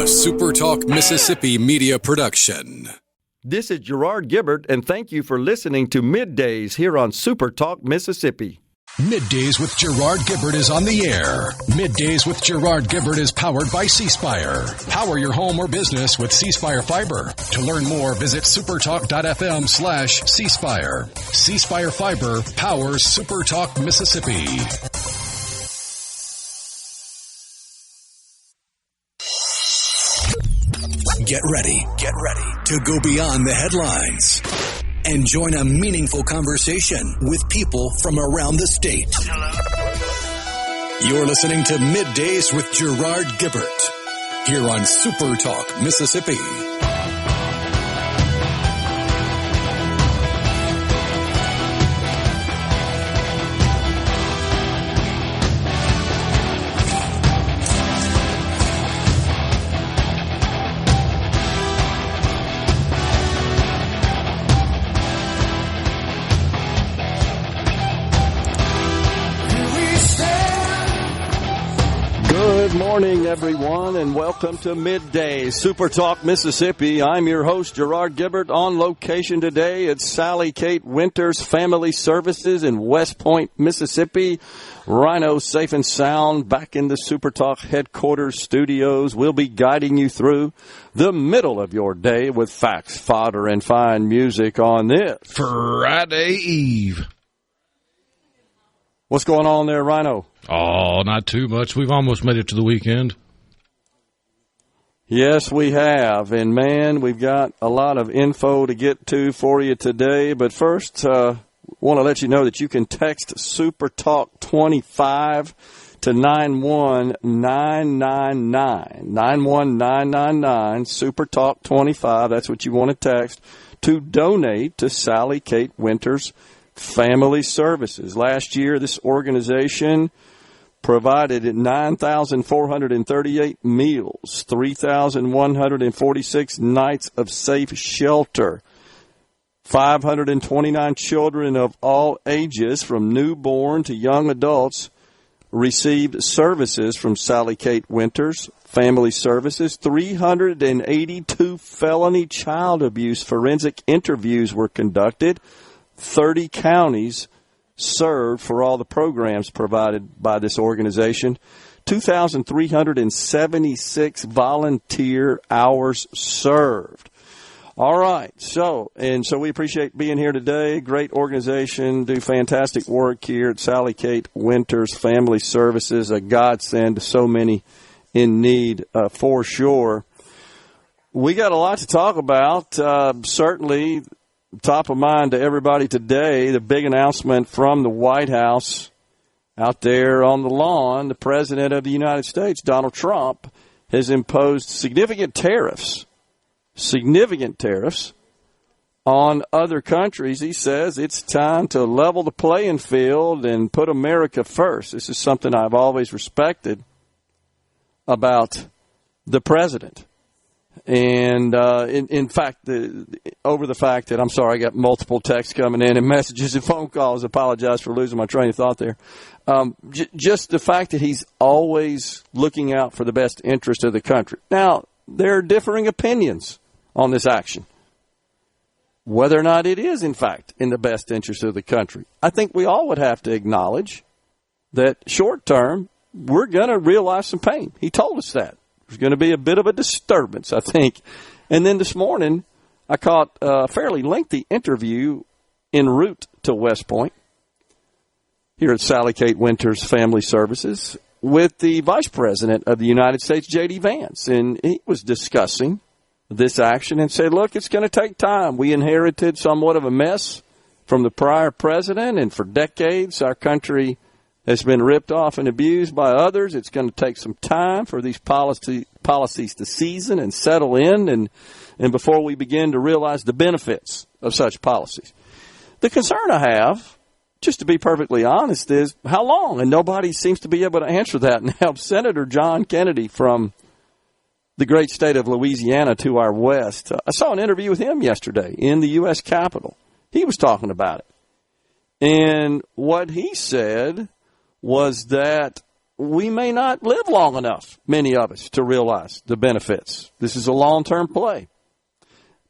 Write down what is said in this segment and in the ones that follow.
SuperTalk Mississippi media production. This is Gerard Gibert, and thank you for listening to MidDays here on SuperTalk Mississippi. MidDays with Gerard Gibert is on the air. MidDays with Gerard Gibert is powered by C-Spire. Power your home or business with C-Spire Fiber. To learn more, visit supertalk.fm/C-Spire. C-Spire Fiber powers SuperTalk Mississippi. Get ready to go beyond the headlines and join a meaningful conversation with people from around the state. Hello. You're listening to MidDays with Gerard Gibert here on SuperTalk Mississippi. Good morning, everyone, and welcome to MidDays, SuperTalk Mississippi. I'm your host, Gerard Gibert. On location today at Sally Kate Winters Family Services in West Point, Mississippi. Rhino safe and sound back in the SuperTalk headquarters studios. We'll be guiding you through the middle of your day with facts, fodder, and fine music on this Friday Eve. What's going on there, Rhino? Oh, not too much. We've almost made it to the weekend. Yes, we have. And, man, we've got a lot of info to get to for you today. But first, want to let you know that you can text SuperTalk 25 to 91999. 91999, SuperTalk 25. That's what you want to text to donate to Sally Kate Winters Family Services. Last year, this organization provided 9,438 meals, 3,146 nights of safe shelter, 529 children of all ages from newborn to young adults received services from Sally Kate Winters Family Services. 382 felony child abuse forensic interviews were conducted. 30 counties served for all the programs provided by this organization. 2,376 volunteer hours served. All right, so we appreciate being here today. Great organization, do fantastic work here at Sally Kate Winters Family Services, a godsend to so many in need for sure. We got a lot to talk about, certainly. Top of mind to everybody today, the big announcement from the White House out there on the lawn. The President of the United States, Donald Trump, has imposed significant tariffs on other countries. He says it's time to level the playing field and put America first. This is something I've always respected about the President. And in fact, over the fact that, I'm sorry, I got multiple texts coming in and messages and phone calls. I apologize for losing my train of thought there. Just the fact that he's always looking out for the best interest of the country. Now, there are differing opinions on this action, whether or not it is, in fact, in the best interest of the country. I think we all would have to acknowledge that short term, we're going to realize some pain. He told us that. There's going to be a bit of a disturbance, I think. And then this morning, I caught a fairly lengthy interview en route to West Point here at Sally Kate Winters Family Services with the Vice President of the United States, J.D. Vance. And he was discussing this action and said, look, it's going to take time. We inherited somewhat of a mess from the prior president, and for decades our country has been ripped off and abused by others. It's going to take some time for these policies to season and settle in, and before we begin to realize the benefits of such policies. The concern I have, just to be perfectly honest, is how long? And nobody seems to be able to answer that and help. Senator John Kennedy from the great state of Louisiana to our west, I saw an interview with him yesterday in the U.S. Capitol. He was talking about it. And what he said was that we may not live long enough, many of us, to realize the benefits. This is a long-term play.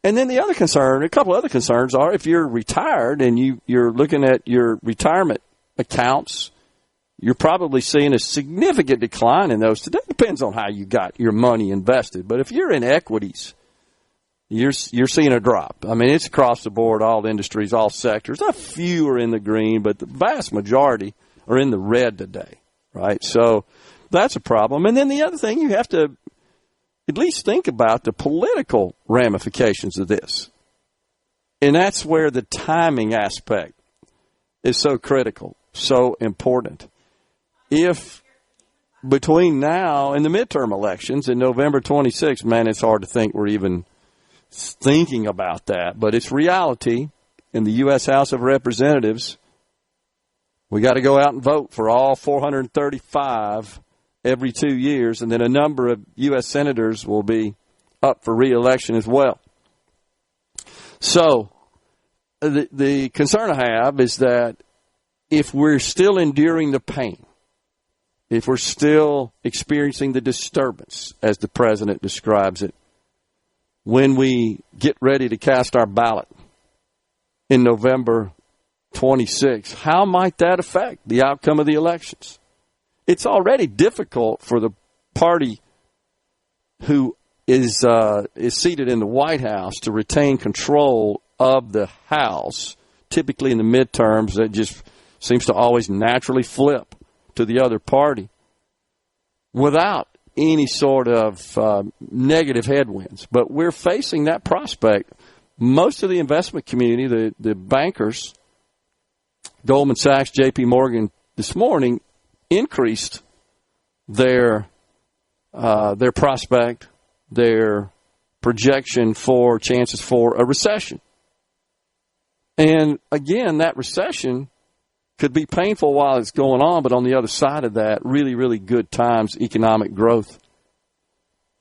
And then the other concern, a couple other concerns are if you're retired and you're looking at your retirement accounts, you're probably seeing a significant decline in those today. Depends on how you got your money invested. But if you're in equities, you're seeing a drop. I mean, it's across the board, all industries, all sectors. A few are in the green, but the vast majority are in the red today, right? So that's a problem. And then the other thing, you have to at least think about the political ramifications of this. And that's where the timing aspect is so critical, so important. If between now and the midterm elections in November 26th, man, it's hard to think we're even thinking about that, but it's reality. In the U.S. House of Representatives, we got to go out and vote for all 435 every 2 years, and then a number of U.S. senators will be up for re-election as well. So the concern I have is that if we're still enduring the pain, if we're still experiencing the disturbance, as the president describes it, when we get ready to cast our ballot in November 26th, how might that affect the outcome of the elections? It's already difficult for the party who is seated in the White House to retain control of the House. Typically in the midterms, that just seems to always naturally flip to the other party without any sort of negative headwinds. But we're facing that prospect. Most of the investment community, the bankers, Goldman Sachs, J.P. Morgan, this morning increased their prospect, their projection for chances for a recession. And again, that recession could be painful while it's going on, but on the other side of that, really, really good times, economic growth.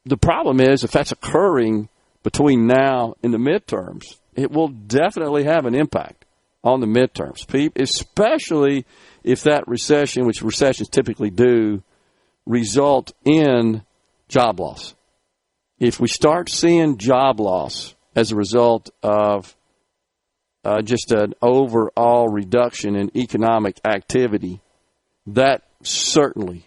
The problem is, if that's occurring between now and the midterms, it will definitely have an impact on the midterms, especially if that recession, which recessions typically do, result in job loss. If we start seeing job loss as a result of just an overall reduction in economic activity, that certainly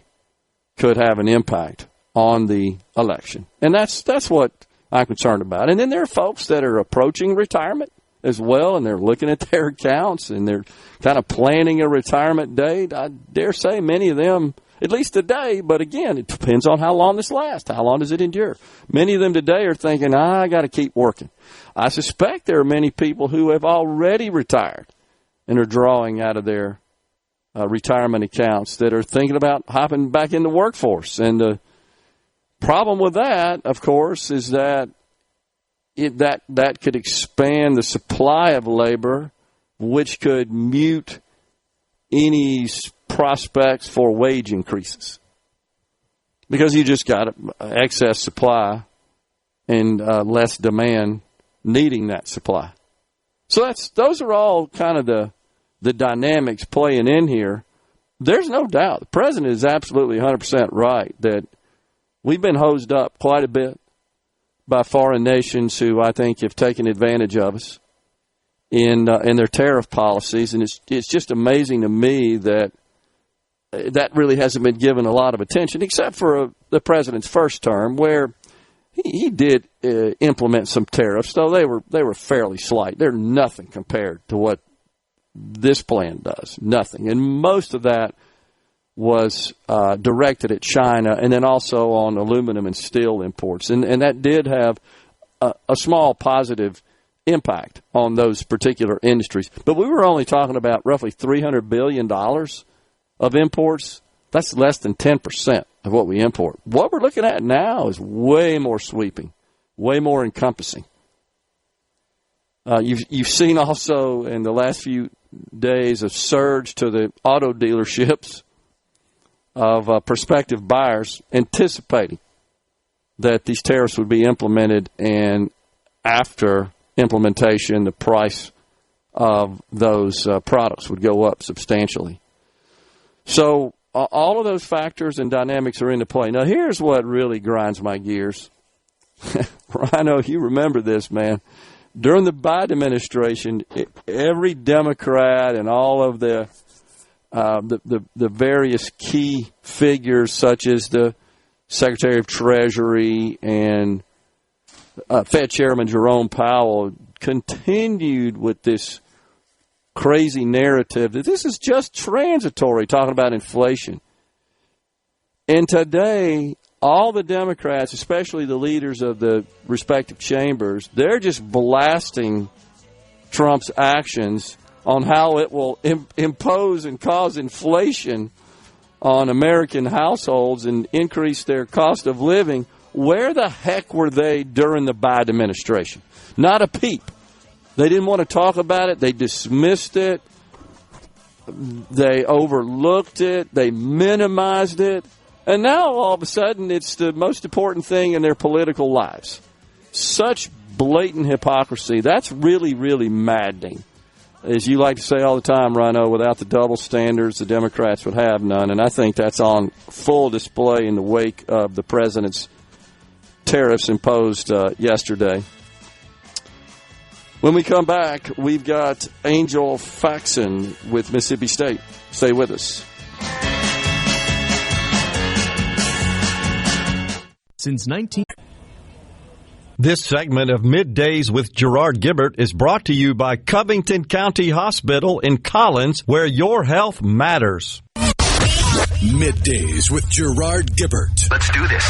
could have an impact on the election. And that's what I'm concerned about. And then there are folks that are approaching retirement as well, and they're looking at their accounts, and they're kind of planning a retirement date. I dare say many of them, at least today, but again, it depends on how long this lasts. How long does it endure? Many of them today are thinking, I got to keep working. I suspect there are many people who have already retired and are drawing out of their retirement accounts that are thinking about hopping back in the workforce. And the problem with that, of course, is that that could expand the supply of labor, which could mute any prospects for wage increases, because you just got excess supply and less demand needing that supply. So those are all kind of the dynamics playing in here. There's no doubt the president is absolutely 100% right that we've been hosed up quite a bit by foreign nations who I think have taken advantage of us in their tariff policies, and it's just amazing to me that really hasn't been given a lot of attention, except for the president's first term, where he did implement some tariffs, though they were fairly slight. They're nothing compared to what this plan does, nothing. And most of that was directed at China and then also on aluminum and steel imports. And that did have a small positive impact on those particular industries. But we were only talking about roughly $300 billion of imports. That's less than 10% of what we import. What we're looking at now is way more sweeping, way more encompassing. You've seen also in the last few days a surge to the auto dealerships of prospective buyers anticipating that these tariffs would be implemented, and after implementation, the price of those products would go up substantially. So all of those factors and dynamics are into play. Now, here's what really grinds my gears. Rhino, you remember this, man. During the Biden administration, every Democrat and all of the various key figures, such as the Secretary of Treasury and Fed Chairman Jerome Powell, continued with this crazy narrative that this is just transitory, talking about inflation. And today, all the Democrats, especially the leaders of the respective chambers, they're just blasting Trump's actions on how it will impose and cause inflation on American households and increase their cost of living. Where the heck were they during the Biden administration? Not a peep. They didn't want to talk about it. They dismissed it. They overlooked it. They minimized it. And now, all of a sudden, it's the most important thing in their political lives. Such blatant hypocrisy. That's really, really maddening. As you like to say all the time, Rhino, without the double standards, the Democrats would have none. And I think that's on full display in the wake of the president's tariffs imposed yesterday. When we come back, we've got Angel Faxon with Mississippi State. Stay with us. Since 19... This segment of Middays with Gerard Gibert is brought to you by Covington County Hospital in Collins, where your health matters. Middays with Gerard Gibert. Let's do this.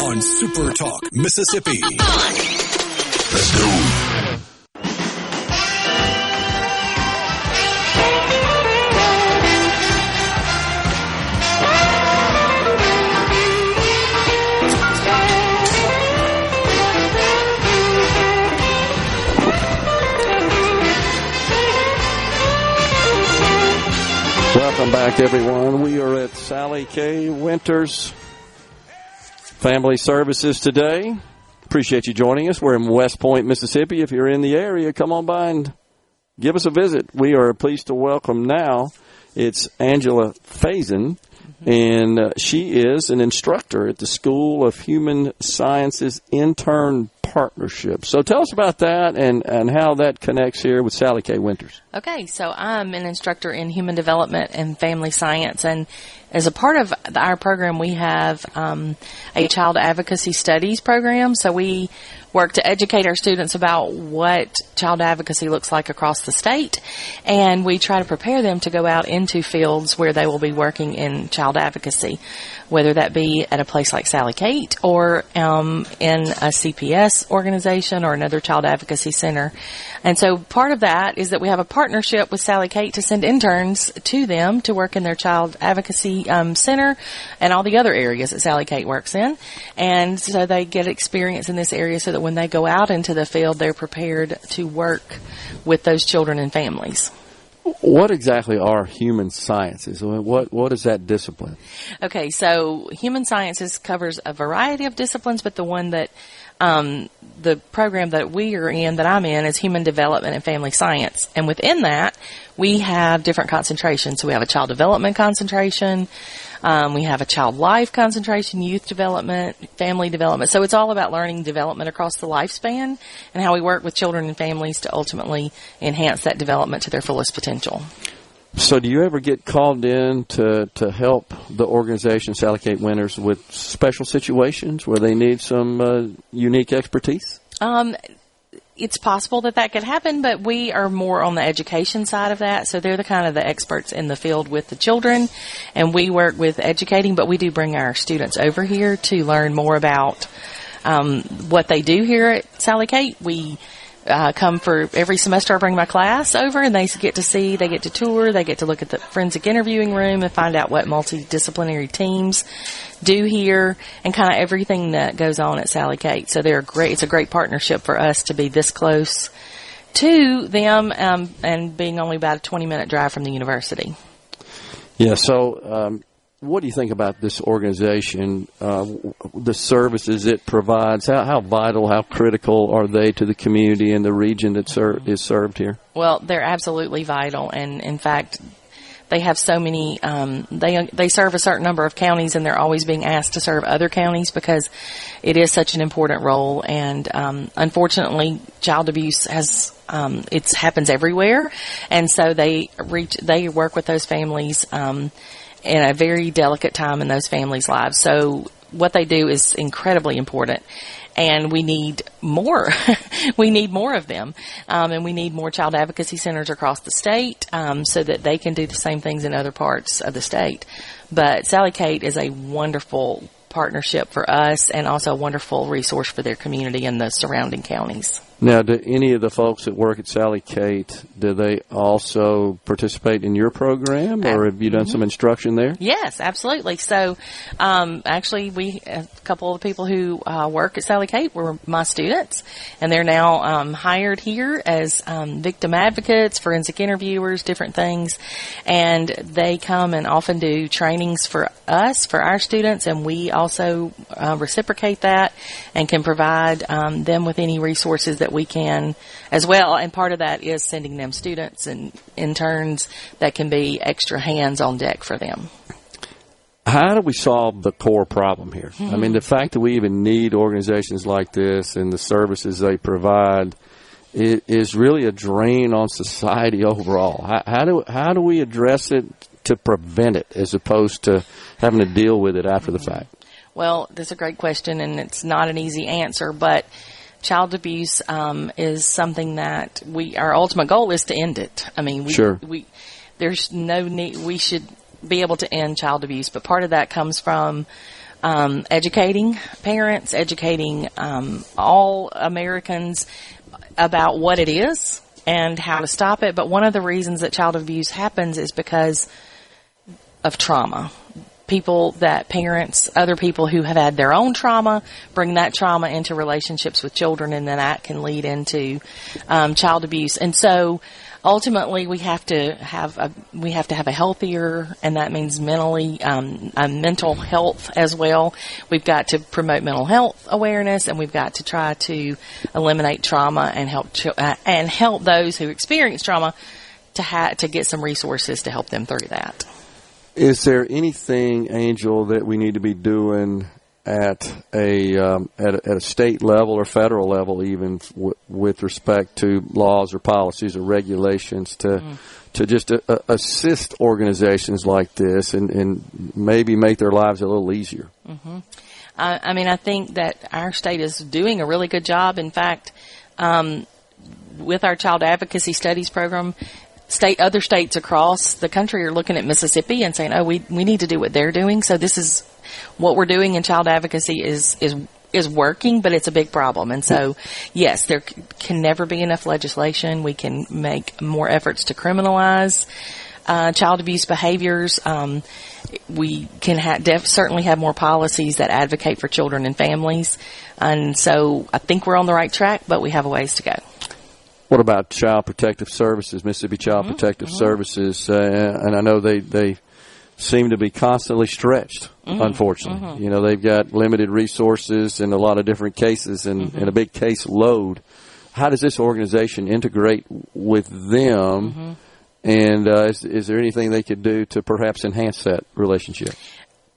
On SuperTalk, Mississippi. Let's go. Welcome back, everyone. We are at Sally K. Winters Family Services today. Appreciate you joining us. We're in West Point, Mississippi. If you're in the area, come on by and give us a visit. We are pleased to welcome now. It's Angela Faison, and she is an instructor at the School of Human Sciences Intern Partnership. So tell us about that and how that connects here with Sally K. Winters. Okay, so I'm an instructor in human development and family science, and as a part of our program, we have a child advocacy studies program. So we work to educate our students about what child advocacy looks like across the state, and we try to prepare them to go out into fields where they will be working in child advocacy, whether that be at a place like Sally Kate or in a CPS organization or another child advocacy center. And so part of that is that we have a partnership with Sally Kate to send interns to them to work in their child advocacy center and all the other areas that Sally Kate works in. And so they get experience in this area so that when they go out into the field, they're prepared to work with those children and families. What exactly are human sciences? What is that discipline? Okay, so human sciences covers a variety of disciplines, but the one that the program that we are in, that I'm in, is human development and family science. And within that, we have different concentrations. So we have a child development concentration, we have a child life concentration, youth development, family development. So it's all about learning development across the lifespan and how we work with children and families to ultimately enhance that development to their fullest potential. So do you ever get called in to help the organization, Sally Kate Winters, with special situations where they need some unique expertise? It's possible that could happen, but we are more on the education side of that. So they're the kind of the experts in the field with the children, and we work with educating, but we do bring our students over here to learn more about what they do here at Sally Kate. We come for every semester. I bring my class over, and they get to tour, they get to look at the forensic interviewing room and find out what multidisciplinary teams do here and kind of everything that goes on at Sally Kate. So it's a great partnership for us to be this close to them and being only about a 20-minute drive from the university. Yeah, so what do you think about this organization, the services it provides? How vital, how critical are they to the community and the region that is served here? Well, they're absolutely vital, and in fact, they have so many, they serve a certain number of counties, and they're always being asked to serve other counties because it is such an important role. And unfortunately, child abuse it happens everywhere, and so they work with those families in a very delicate time in those families' lives. So what they do is incredibly important. And we need more. We need more of them. And we need more child advocacy centers across the state so that they can do the same things in other parts of the state. But Sally Kate is a wonderful partnership for us and also a wonderful resource for their community and the surrounding counties. Now, do any of the folks that work at Sally Kate, do they also participate in your program, or have you done some instruction there? Yes, absolutely. So, actually, a couple of the people who work at Sally Kate were my students, and they're now hired here as victim advocates, forensic interviewers, different things, and they come and often do trainings for us, for our students, and we also reciprocate that and can provide them with any resources that we can as well. And part of that is sending them students and interns that can be extra hands on deck for them. How do we solve the core problem here? I mean, the fact that we even need organizations like this and the services they provide is really a drain on society overall. How do we address it to prevent it as opposed to having to deal with it after the fact? Well, that's a great question, and it's not an easy answer, but child abuse is something that our ultimate goal is to end it. I mean, there's no need. We should be able to end child abuse, but part of that comes from educating parents, educating all Americans about what it is and how to stop it. But one of the reasons that child abuse happens is because of trauma. Other people who have had their own trauma, bring that trauma into relationships with children, and then that can lead into child abuse. And so, ultimately, we have to have a healthier, and that means mental health as well. We've got to promote mental health awareness, and we've got to try to eliminate trauma and help those who experience trauma to get some resources to help them through that. Is there anything, Angel, that we need to be doing at a state level or federal level, even with respect to laws or policies or regulations, to just assist organizations like this and maybe make their lives a little easier? Mm-hmm. I mean, I think that our state is doing a really good job. In fact, with our child advocacy studies program, other states across the country are looking at Mississippi and saying, "Oh, we need to do what they're doing." So this is what we're doing in child advocacy is working, but it's a big problem. And so, yes, there can never be enough legislation. We can make more efforts to criminalize child abuse behaviors. We can certainly have more policies that advocate for children and families. And so I think we're on the right track, but we have a ways to go. What about Child Protective Services, Mississippi Child Protective Services? And I know they seem to be constantly stretched, unfortunately. You know, they've got limited resources and a lot of different cases and a big case load. How does this organization integrate with them? And is there anything they could do to perhaps enhance that relationship?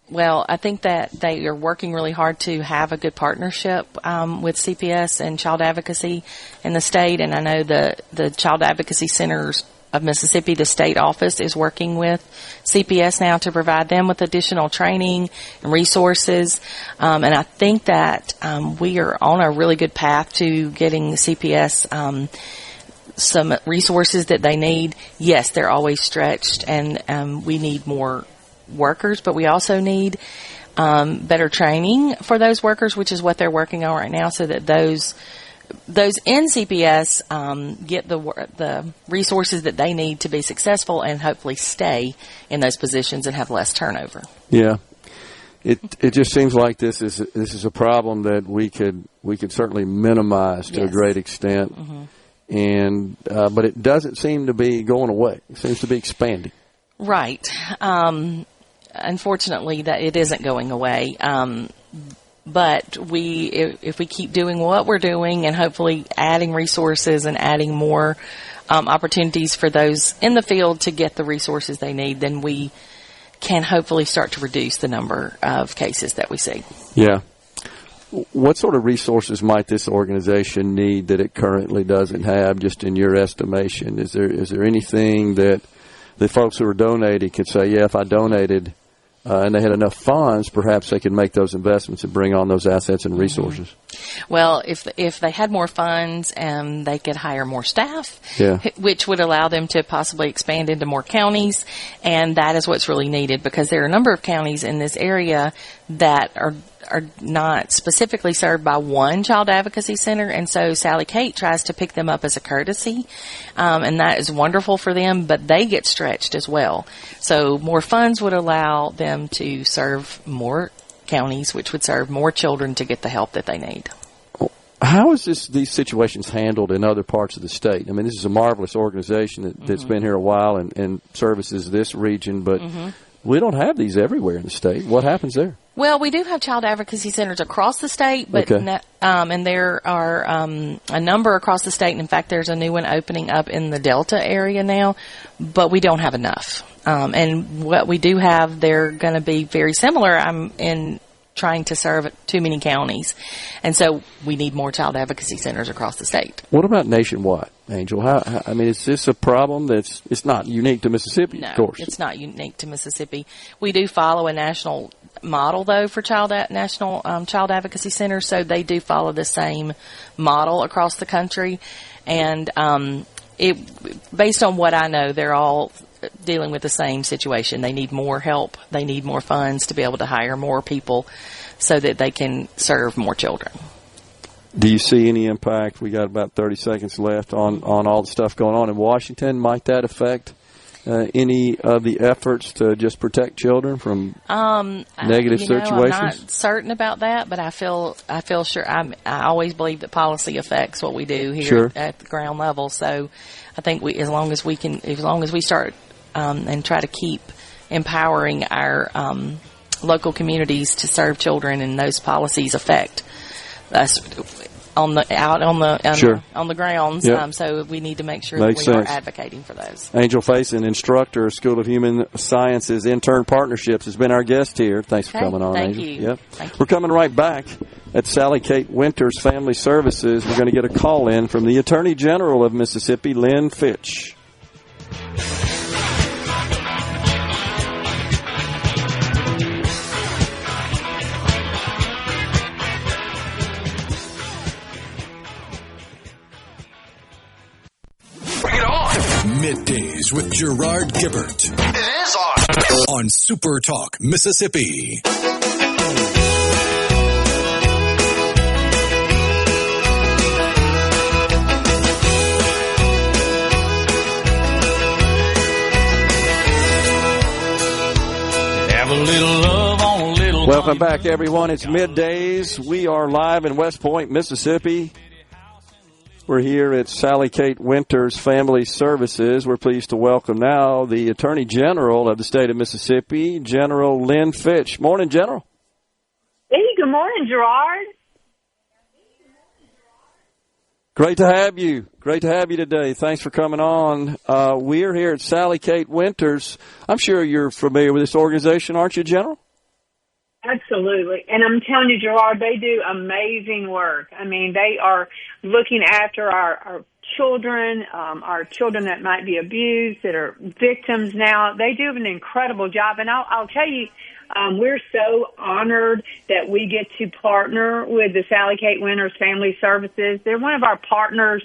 Well, I think that they are working really hard to have a good partnership with CPS and child advocacy in the state. And I know the Child Advocacy Centers of Mississippi, the state office, is working with CPS now to provide them with additional training and resources. And I think that we are on a really good path to getting the CPS some resources that they need. Yes, they're always stretched, and we need more workers, but we also need better training for those workers, which is what they're working on right now, so that those in CPS get the resources that they need to be successful and hopefully stay in those positions and have less turnover. Yeah. It just seems like this is a problem that we could certainly minimize to a great extent. And but it doesn't seem to be going away. It seems to be expanding. Right. Unfortunately, that it isn't going away. But if we keep doing what we're doing and hopefully adding resources and adding more opportunities for those in the field to get the resources they need, then we can hopefully start to reduce the number of cases that we see. Yeah. What sort of resources might this organization need that it currently doesn't have, just in your estimation? Is there anything that the folks who are donating could say, yeah, if I donated and they had enough funds, perhaps they could make those investments and bring on those assets and resources? Well, if they had more funds, they could hire more staff, yeah, which would allow them to possibly expand into more counties, and that is what's really needed, because there are a number of counties in this area that are not specifically served by one child advocacy center, and so Sally Kate tries to pick them up as a courtesy, and that is wonderful for them, but they get stretched as well. So more funds would allow them to serve more counties, which would serve more children to get the help that they need. How is these situations handled in other parts of the state? I mean, this is a marvelous organization that's been here a while and services this region, but we don't have these everywhere in the state. What happens there? Well, we do have child advocacy centers across the state, but and there are a number across the state. And in fact, there's a new one opening up in the Delta area now, but we don't have enough. And what we do have, they're going to be very similar. I'm in trying to serve too many counties, and so we need more child advocacy centers across the state. What about nationwide, Angel? I mean, is this a problem it's not unique to Mississippi? No, of course, it's not unique to Mississippi. We do follow a national model, though, for national child advocacy centers, so they do follow the same model across the country, and based on what I know, they're all dealing with the same situation. They need more help. They need more funds to be able to hire more people so that they can serve more children. Do you see any impact? We got about 30 seconds left on all the stuff going on in Washington. Might that affect any of the efforts to just protect children from negative situations? I'm not certain about that, but I feel sure. I always believe that policy affects what we do here at the ground level. So I think as long as we start and try to keep empowering our local communities to serve children, and those policies affect us on the grounds. Yep. So we need to make sure Makes that we sense. are advocating for those. Angel Faison, instructor, School of Human Sciences, Intern Partnerships, has been our guest here. Thanks for coming on, Thank Angel. you. Yep. Thank you. We're coming right back at Sally Kate Winters Family Services. We're going to get a call in from the Attorney General of Mississippi, Lynn Fitch. Middays with Gerard Gibert. It is on. On SuperTalk, Mississippi. Welcome back, everyone. It's Middays. We are live in West Point, Mississippi. We're here at Sally Kate Winters Family Services. We're pleased to welcome now the Attorney General of the state of Mississippi, General Lynn Fitch. Morning, General. Hey, good morning, Gerard. Great to have you. Great to have you today. Thanks for coming on. We're here at Sally Kate Winters. I'm sure you're familiar with this organization, aren't you, General? Absolutely. And I'm telling you, Gerard, they do amazing work. I mean, they are looking after our children that might be abused, that are victims now. They do an incredible job. And I'll tell you, we're so honored that we get to partner with the Sally Kate Winters Family Services. They're one of our partners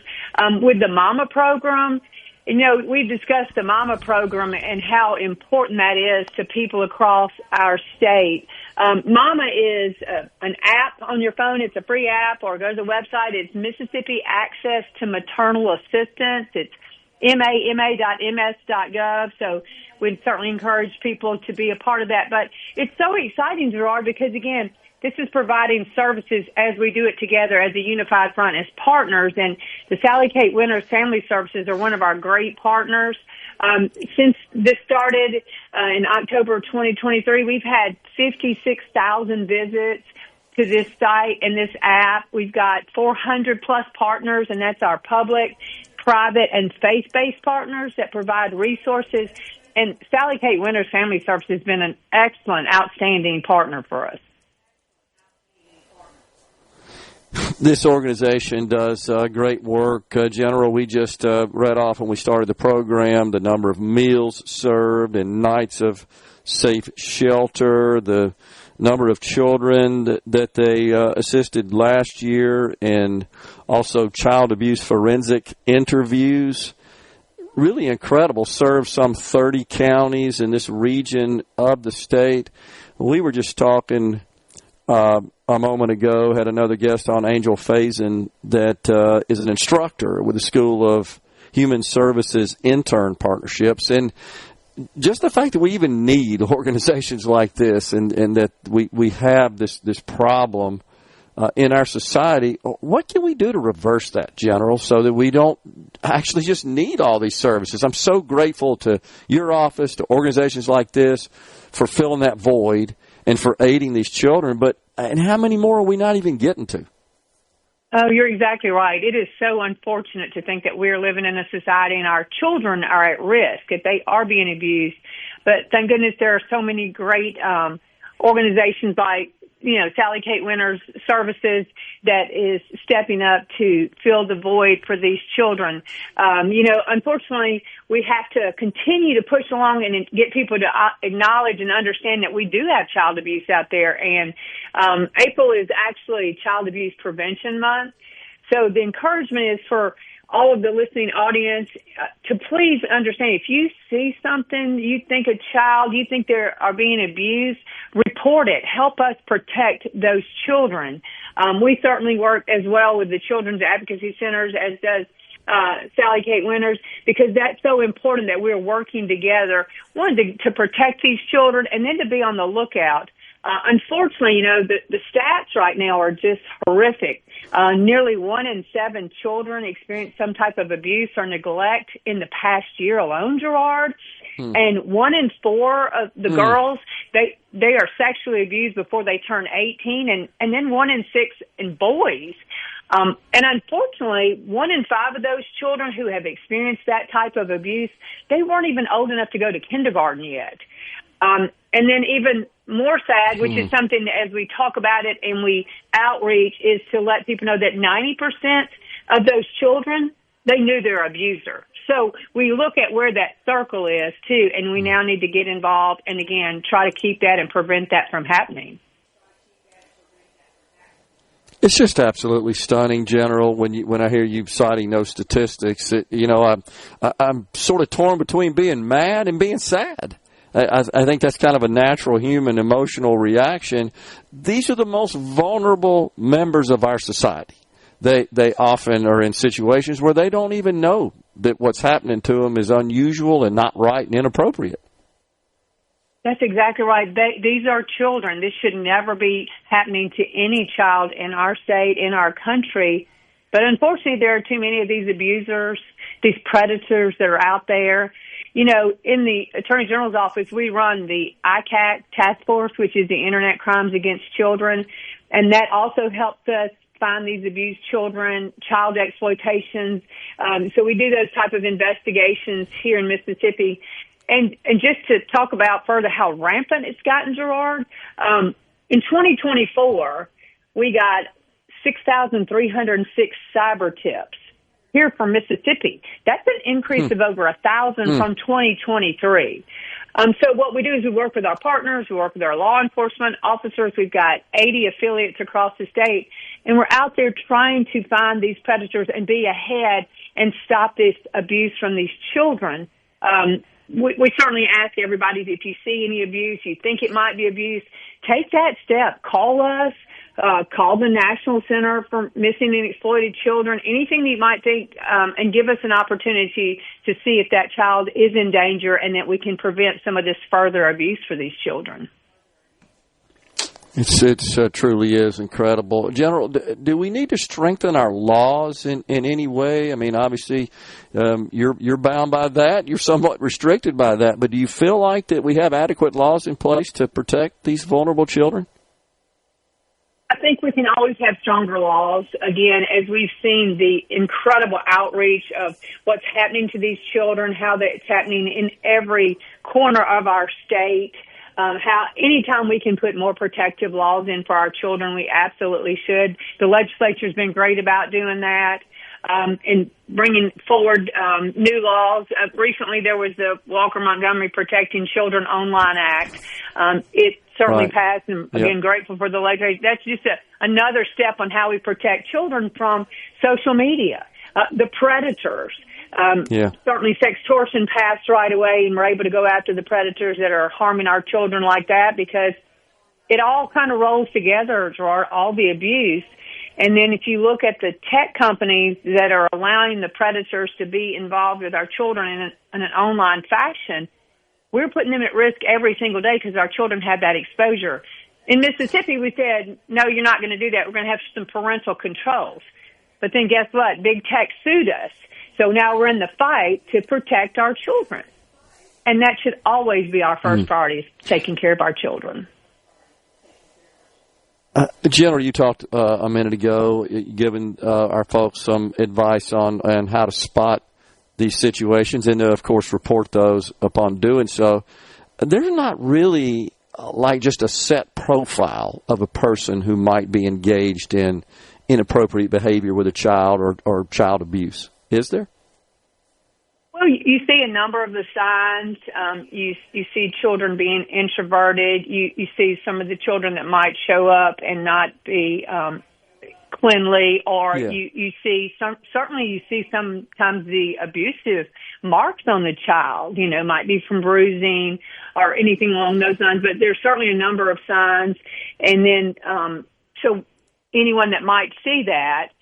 with the MAMA program. You know, we've discussed the MAMA program and how important that is to people across our state. MAMA is an app on your phone. It's a free app, or go to the website. It's Mississippi Access to Maternal Assistance. It's mama.ms.gov. So we'd certainly encourage people to be a part of that. But it's so exciting, Gerard, because, again, this is providing services as we do it together as a unified front, as partners. And the Sally Kate Winters Family Services are one of our great partners. Since this started in October of 2023, we've had 56,000 visits to this site and this app. We've got 400 plus partners, and that's our public. private and faith-based partners that provide resources. And Sally Kate Winters Family Service has been an excellent, outstanding partner for us. This organization does great work. General, we just read off when we started the program the number of meals served and nights of safe shelter, the number of children that they assisted last year, and also child abuse forensic interviews. Really incredible. Served some 30 counties in this region of the state. We were just talking a moment ago, had another guest on, Angel Faison, that is an instructor with the School of Human Services intern partnerships. And just the fact that we even need organizations like this and that we have this problem in our society, what can we do to reverse that, General, so that we don't actually just need all these services? I'm so grateful to your office, to organizations like this, for filling that void and for aiding these children. And how many more are we not even getting to? Oh, you're exactly right. It is so unfortunate to think that we're living in a society and our children are at risk, that they are being abused. But thank goodness there are so many great organizations like, Sally Kate Winters Services that is stepping up to fill the void for these children. Unfortunately, we have to continue to push along and get people to acknowledge and understand that we do have child abuse out there. And April is actually Child Abuse Prevention Month. So the encouragement is for all of the listening audience to please understand, if you see something, you think a child, you think they are being abused, report it. Help us protect those children. We certainly work as well with the Children's Advocacy Centers, as does Sally Kate Winters, because that's so important that we're working together, one, to protect these children, and then to be on the lookout. Unfortunately, the stats right now are just horrific. Nearly 1 in 7 children experience some type of abuse or neglect in the past year alone, Gerard. And 1 in 4 of the girls, they are sexually abused before they turn 18, and then 1 in 6 in boys. And unfortunately, 1 in 5 of those children who have experienced that type of abuse, they weren't even old enough to go to kindergarten yet. And then even more sad, which is something as we talk about it and we outreach, is to let people know that 90% of those children, they knew their abuser. So we look at where that circle is, too, and we now need to get involved and, again, try to keep that and prevent that from happening. It's just absolutely stunning, General, when I hear you citing those statistics. I'm sort of torn between being mad and being sad. I think that's kind of a natural human emotional reaction. These are the most vulnerable members of our society. They often are in situations where they don't even know that what's happening to them is unusual and not right and inappropriate. That's exactly right. These are children. This should never be happening to any child in our state, in our country. But unfortunately, there are too many of these abusers, these predators that are out there. In the Attorney General's office, we run the ICAC task force, which is the Internet Crimes Against Children, and that also helps us find these abused children, child exploitations. So we do those type of investigations here in Mississippi. And just to talk about further how rampant it's gotten, Gerard, in 2024, we got 6,306 cyber tips here from Mississippi. That's an increase of over 1,000 from 2023. So what we do is we work with our partners, we work with our law enforcement officers. We've got 80 affiliates across the state, and we're out there trying to find these predators and be ahead and stop this abuse from these children. We certainly ask everybody, if you see any abuse, you think it might be abuse, take that step. Call us. Call the National Center for Missing and Exploited Children, anything that you might think, and give us an opportunity to see if that child is in danger and that we can prevent some of this further abuse for these children. It truly is incredible. General, do we need to strengthen our laws in any way? I mean, obviously, you're bound by that. You're somewhat restricted by that. But do you feel like that we have adequate laws in place to protect these vulnerable children? I think we can always have stronger laws. Again, as we've seen the incredible outreach of what's happening to these children, how that's happening in every corner of our state, how anytime we can put more protective laws in for our children, we absolutely should. The legislature's been great about doing that. And bringing forward new laws. Recently, there was the Walker-Montgomery Protecting Children Online Act. It certainly passed, and again, grateful for the legislation. That's just another step on how we protect children from social media, the predators. Certainly, sextortion passed right away, and we're able to go after the predators that are harming our children like that, because it all kind of rolls together, Gerard, all the abuse. And then if you look at the tech companies that are allowing the predators to be involved with our children in an online fashion, we're putting them at risk every single day because our children have that exposure. In Mississippi, we said, no, you're not going to do that. We're going to have some parental controls. But then guess what? Big tech sued us. So now we're in the fight to protect our children. And that should always be our first priority, is taking care of our children. General, you talked a minute ago, giving our folks some advice on how to spot these situations and, of course, report those upon doing so. There's not really like just a set profile of a person who might be engaged in inappropriate behavior with a child or child abuse, is there? Well, you see a number of the signs. You see children being introverted. You see some of the children that might show up and not be cleanly, or you see sometimes the abusive marks on the child. You know, might be from bruising or anything along those lines. But there's certainly a number of signs, and then so anyone that might see that.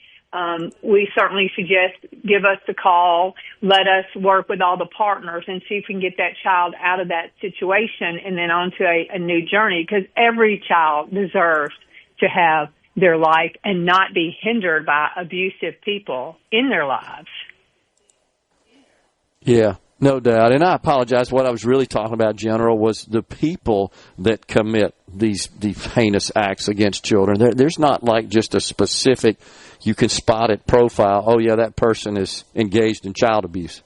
We certainly suggest give us the call, let us work with all the partners and see if we can get that child out of that situation and then onto a new journey, because every child deserves to have their life and not be hindered by abusive people in their lives. Yeah, no doubt. And I apologize. What I was really talking about, General, was the people that commit these heinous acts against children. There's not like just a specific, you can spot it profile. Oh, yeah, that person is engaged in child abuse.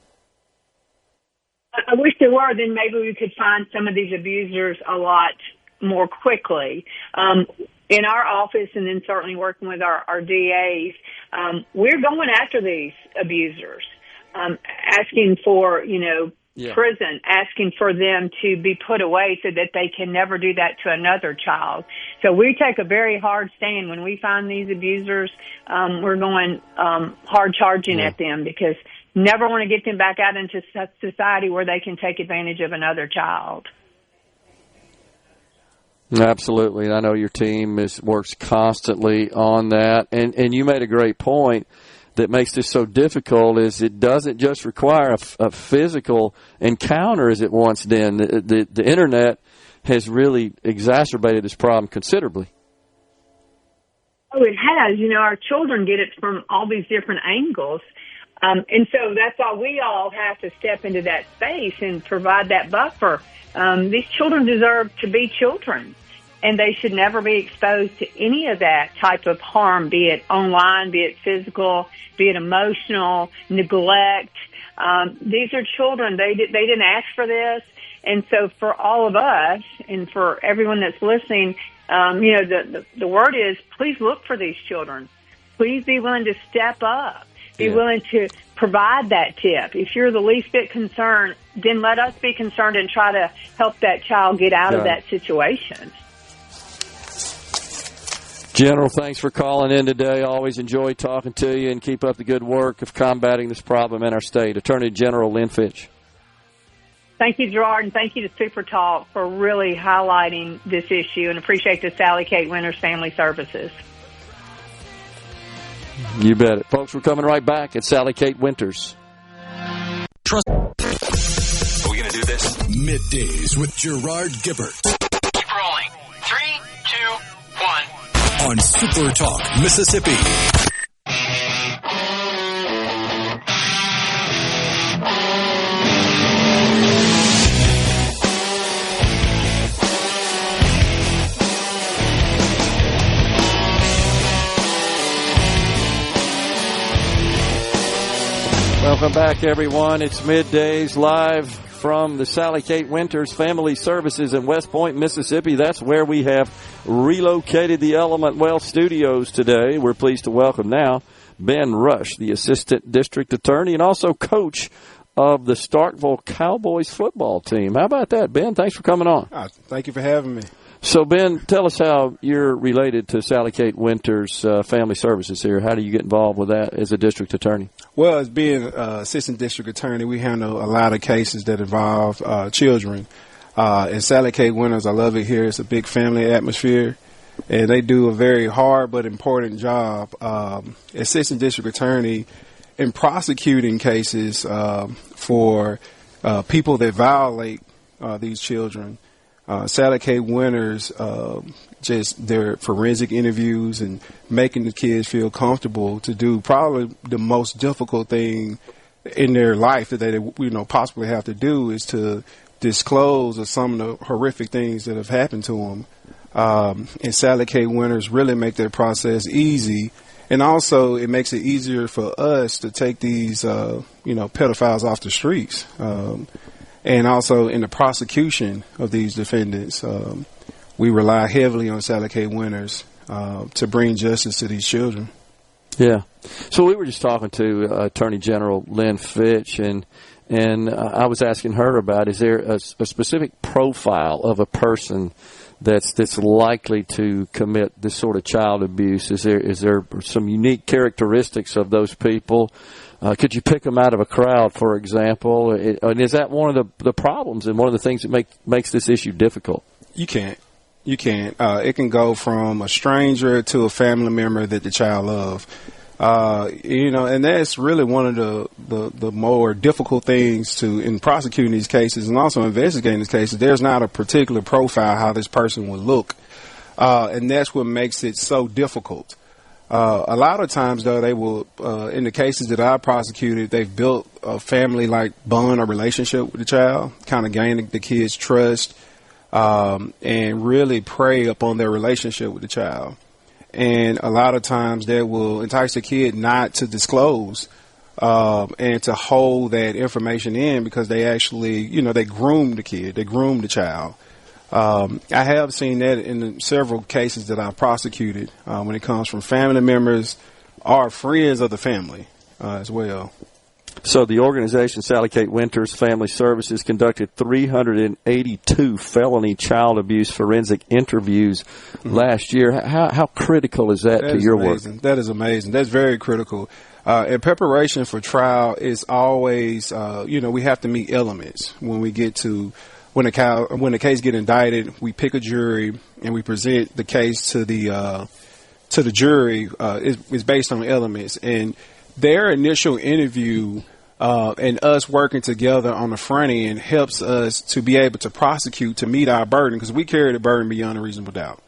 I wish there were. Then maybe we could find some of these abusers a lot more quickly. In our office, and then certainly working with our DAs, we're going after these abusers. Asking for, prison, asking for them to be put away so that they can never do that to another child. So we take a very hard stand when we find these abusers. We're going hard charging at them, because never want to get them back out into society where they can take advantage of another child. Absolutely. I know your team works constantly on that. And you made a great point that makes this so difficult is it doesn't just require a physical encounter as it once did. The Internet has really exacerbated this problem considerably. Oh, it has. Our children get it from all these different angles. And so that's why we all have to step into that space and provide that buffer. These children deserve to be children, and they should never be exposed to any of that type of harm, be it online, be it physical, be it emotional, neglect. These are children. They didn't ask for this. And so for all of us and for everyone that's listening, the word is please look for these children. Please be willing to step up. Be willing to provide that tip. If you're the least bit concerned, then let us be concerned and try to help that child get out of that situation. General, thanks for calling in today. Always enjoy talking to you, and keep up the good work of combating this problem in our state. Attorney General Lynn Fitch. Thank you, Gerard, and thank you to SuperTalk for really highlighting this issue, and appreciate the Sally Kate Winters Family Services. You bet it. Folks, we're coming right back at Sally Kate Winters. Are we going to do this? Middays with Gerard Gibert. Keep rolling. 3, 2, 1. On SuperTalk, Mississippi. Welcome back, everyone. It's Middays live from the Sally Kate Winters Family Services in West Point, Mississippi. That's where we have relocated the Element Wealth Studios today. We're pleased to welcome now Ben Rush, the Assistant District Attorney and also coach of the Starkville Cowboys football team. How about that, Ben? Thanks for coming on. Thank you for having me. So, Ben, tell us how you're related to Sally Kate Winters Family Services here. How do you get involved with that as a district attorney? Well, as being assistant district attorney, we handle a lot of cases that involve children. And Sally Kate Winters, I love it here. It's a big family atmosphere, and they do a very hard but important job. Assistant district attorney in prosecuting cases for people that violate these children. Sally Kate Winters, just their forensic interviews and making the kids feel comfortable to do probably the most difficult thing in their life that they possibly have to do is to disclose of some of the horrific things that have happened to them. And Sally Kate Winters really make that process easy. And also it makes it easier for us to take these, pedophiles off the streets. And also in the prosecution of these defendants, we rely heavily on Sally Kate Winters to bring justice to these children. Yeah. So we were just talking to Attorney General Lynn Fitch, and I was asking her about, is there a specific profile of a person that's likely to commit this sort of child abuse? Is there some unique characteristics of those people? Could you pick them out of a crowd, for example? And is that one of the problems and one of the things that makes this issue difficult? You can't. It can go from a stranger to a family member that the child loves. And that's really one of the more difficult things in prosecuting these cases and also investigating these cases. There's not a particular profile how this person would look. And that's what makes it so difficult. A lot of times, though, they will, in the cases that I prosecuted, they've built a family-like bond or relationship with the child, kind of gaining the kid's trust, and really prey upon their relationship with the child. And a lot of times they will entice the kid not to disclose, and to hold that information in because they actually, they groom the kid, they groom the child. I have seen that in several cases that I've prosecuted when it comes from family members or friends of the family as well. So the organization Sally Kate Winters Family Services conducted 382 felony child abuse forensic interviews last year. How critical is that to your work? That is amazing. That's very critical. In preparation for trial is always, we have to meet elements when we get to when the case get indicted. We pick a jury and we present the case to the jury. Is based on elements, and their initial interview and us working together on the front end helps us to be able to prosecute to meet our burden, because we carry the burden beyond a reasonable doubt.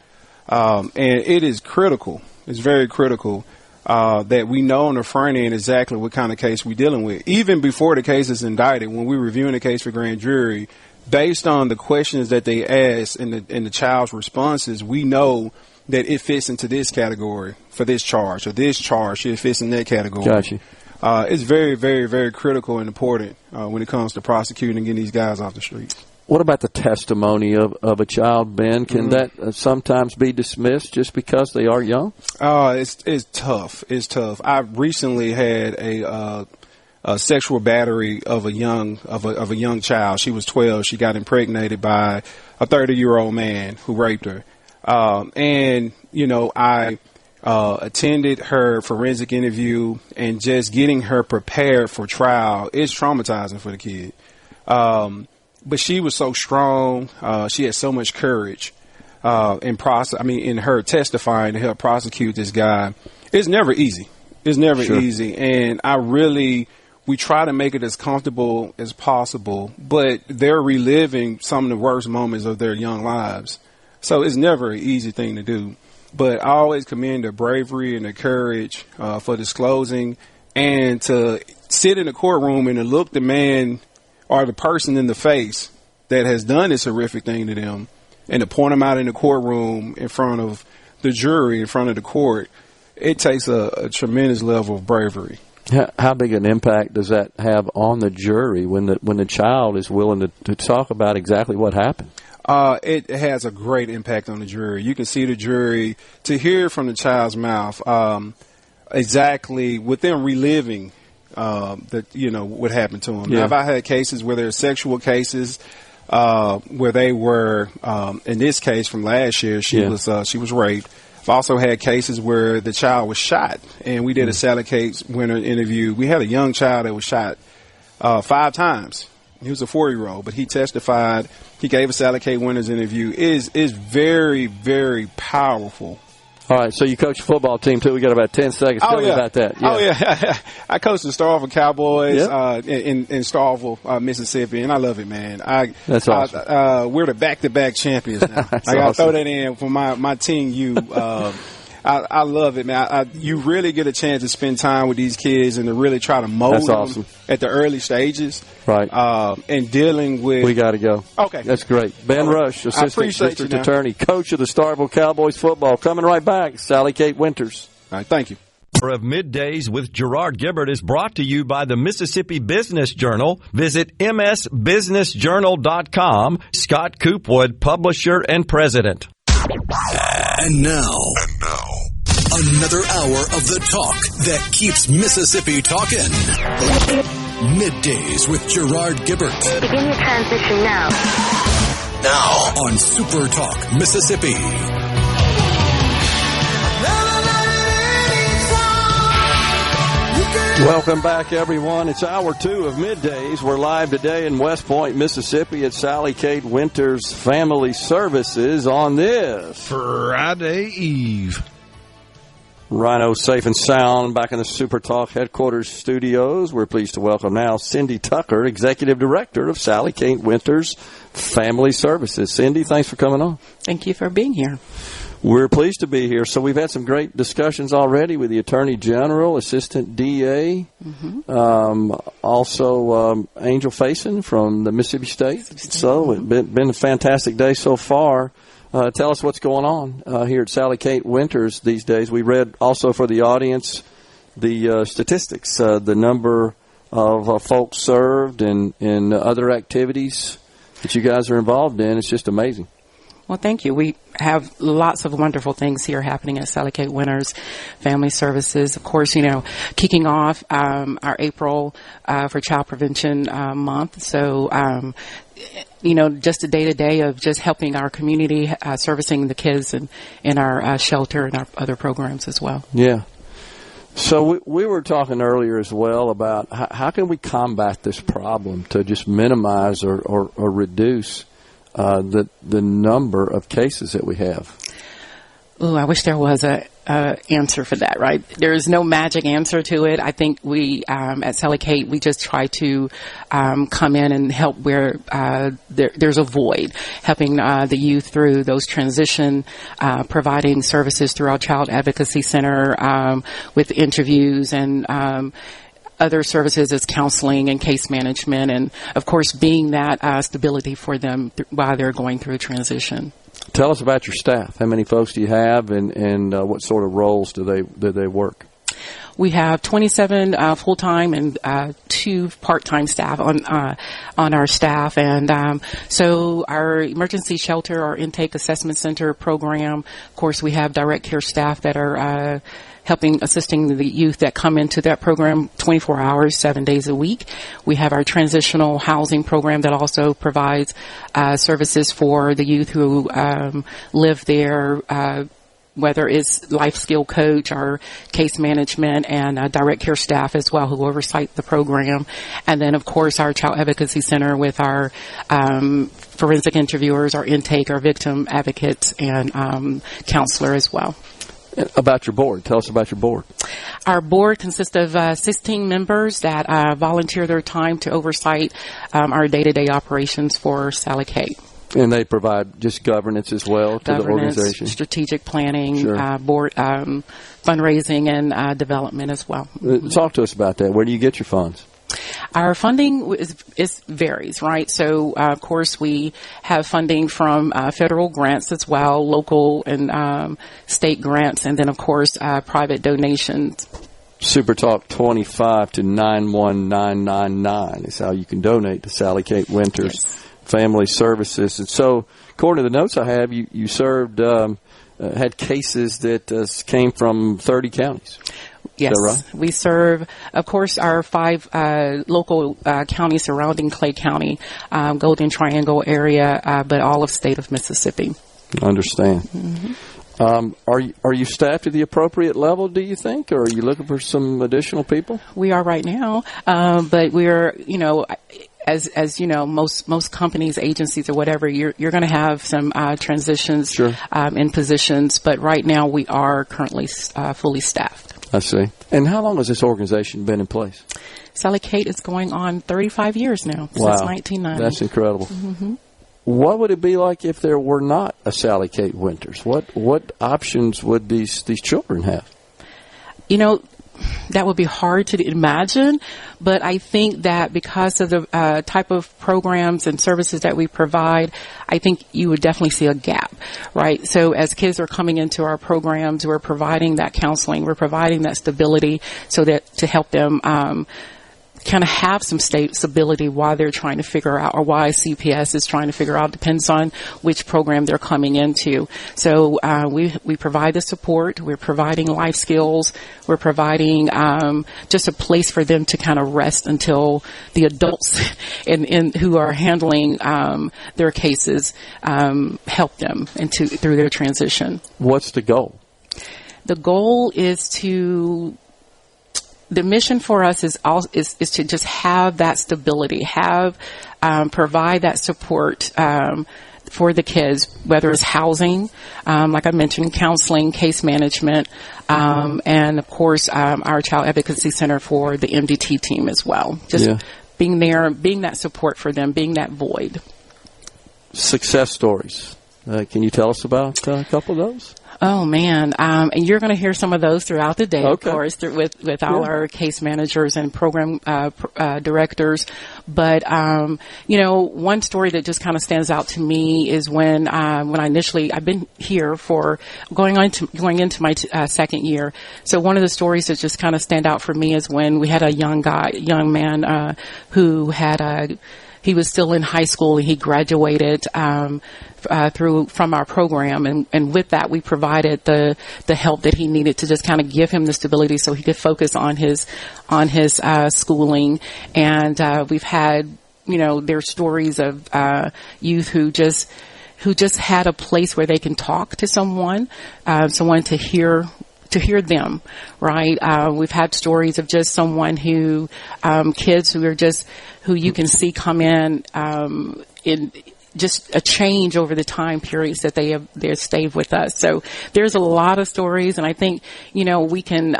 And it is critical. It's very critical that we know on the front end exactly what kind of case we're dealing with. Even before the case is indicted, when we're reviewing the case for grand jury, based on the questions that they ask and the child's responses, we know that it fits into this category for this charge, or this charge, it fits in that category. Gotcha. It's very, very, very critical and important when it comes to prosecuting and getting these guys off the streets. What about the testimony of a child, Ben? Can that sometimes be dismissed just because they are young? It's tough. It's tough. I recently had a sexual battery of a young child. She was 12. She got impregnated by a 30-year-old man who raped her. I attended her forensic interview, and just getting her prepared for trial is traumatizing for the kid. But she was so strong. She had so much courage in her testifying to help prosecute this guy. It's never easy. It's never easy. And we try to make it as comfortable as possible, but they're reliving some of the worst moments of their young lives. So it's never an easy thing to do. But I always commend the bravery and the courage for disclosing, and to sit in the courtroom and to look the man or the person in the face that has done this horrific thing to them, and to point them out in the courtroom in front of the jury, in front of the court. It takes a tremendous level of bravery. How big an impact does that have on the jury when the child is willing to talk about exactly what happened? It has a great impact on the jury. You can see the jury, to hear from the child's mouth exactly with them reliving what happened to them. Yeah. Now, I've had cases where there's sexual cases where they were, in this case from last year, she was raped. I've also had cases where the child was shot, and we did a Sally Cates winner interview. We had a young child that was shot 5 times. He was a 4-year-old, but he testified. He gave a Sally Kate Winners interview. It is very, very powerful. All right, so you coach a football team, too. We got about 10 seconds. Tell me about that. Yeah. Oh, yeah. I coached the Starkville Cowboys in Starkville, Mississippi, and I love it, man. That's awesome. We're the back-to-back champions now. I got to awesome. throw that in for my team, you. I love it, man. You really get a chance to spend time with these kids and to really try to mold them at the early stages. Right. And dealing with... We got to go. Okay. That's great. Ben Rush, Assistant District Attorney, coach of the Starkville Cowboys football. Coming right back, Sally Kate Winters. All right, thank you. Of Middays with Gerard Gibert is brought to you by the Mississippi Business Journal. Visit msbusinessjournal.com. Scott Coopwood, publisher and president. And now, another hour of the talk that keeps Mississippi talking. Middays with Gerard Gibert. Begin your transition now. Now on SuperTalk Mississippi. Welcome back, everyone. It's hour 2 of Middays. We're live today in West Point, Mississippi at Sally Kate Winters Family Services on this Friday Eve. Rhino safe and sound back in the SuperTalk headquarters studios. We're pleased to welcome now Cindy Tucker, Executive Director of Sally Kate Winters Family Services. Cindy, thanks for coming on. Thank you for being here. We're pleased to be here. So we've had some great discussions already with the Attorney General, Assistant DA, also Angel Faison from the Mississippi State. So it's been a fantastic day so far. Tell us what's going on here at Sally Kate Winters these days. We read also for the audience the statistics, the number of folks served and other activities that you guys are involved in. It's just amazing. Well, thank you. We have lots of wonderful things here happening at Sally Kate Winters Family Services. Of course, kicking off our April for Child Prevention Month. So, just a day-to-day of just helping our community, servicing the kids in our shelter and our other programs as well. Yeah. So we were talking earlier as well about how can we combat this problem to just minimize or reduce the number of cases that we have. Ooh, I wish there was a answer for that, right? There is no magic answer to it. I think we, at Sally Kate, we just try to come in and help where there's a void, helping the youth through those transition, providing services through our Child Advocacy Center with interviews and other services as counseling and case management, and of course being that stability for them while they're going through transition. Tell us about your staff. How many folks do you have, and what sort of roles do they work? We have 27 full-time and 2 part-time staff on our staff, and so our emergency shelter, our intake assessment center program. Of course, we have direct care staff that are assisting the youth that come into that program 24 hours, 7 days a week. We have our transitional housing program that also provides services for the youth who live there, whether it's life skill coach or case management, and direct care staff as well who oversight the program. And then, of course, our Child Advocacy Center with our forensic interviewers, our intake, our victim advocates, and counselor as well. About your board. Tell us about your board. Our board consists of 16 members that volunteer their time to oversight our day-to-day operations for Sally Kate. And they provide just governance as well to the organization? Strategic planning, sure. Board fundraising, and development as well. Talk to us about that. Where do you get your funds? Our funding is varies, right? So, of course, we have funding from federal grants as well, local and state grants, and then, of course, private donations. SuperTalk 25 to 91999 is how you can donate to Sally Kate Winters Family Services. And so, according to the notes I have, you served, had cases that came from 30 counties. Yes, right? We serve, of course, our 5 local counties surrounding Clay County, Golden Triangle area, but all of state of Mississippi. I understand. Mm-hmm. Are you staffed at the appropriate level, do you think, or are you looking for some additional people? We are right now, but we're, as you know, most companies, agencies, or whatever, you're going to have some transitions in positions. But right now, we are currently fully staffed. I see. And how long has this organization been in place? Sally Kate is going on 35 years now, since 1990. That's incredible. Mm-hmm. What would it be like if there were not a Sally Kate Winters? What options would these children have? That would be hard to imagine, but I think that because of the type of programs and services that we provide, I think you would definitely see a gap, right? So as kids are coming into our programs, we're providing that counseling, we're providing that stability so that to help them kind of have some stability while they're trying to figure out, or why CPS is trying to figure out, depends on which program they're coming into. So we provide the support, we're providing life skills, we're providing just a place for them to kind of rest until the adults who are handling their cases help them through their transition. What's the goal? The goal is the mission for us is to just have that stability, provide that support for the kids, whether it's housing, like I mentioned, counseling, case management, and of course our Child Advocacy Center for the MDT team as well. Just being there, being that support for them, being that void. Success stories. Can you tell us about a couple of those? Oh man, and you're going to hear some of those throughout the day, of course, with all our case managers and program directors. But one story that just kind of stands out to me is when I've been here for going into my second year. So one of the stories that just kind of stand out for me is when we had a young man who had he was still in high school and he graduated from our program, and with that we provided the help that he needed to just kind of give him the stability so he could focus on his schooling. And we've had their stories of youth who just had a place where they can talk to someone to hear them, right? We've had stories of just someone who, kids who you can see come in just a change over the time periods that they've stayed with us. So there's a lot of stories, and I think, we can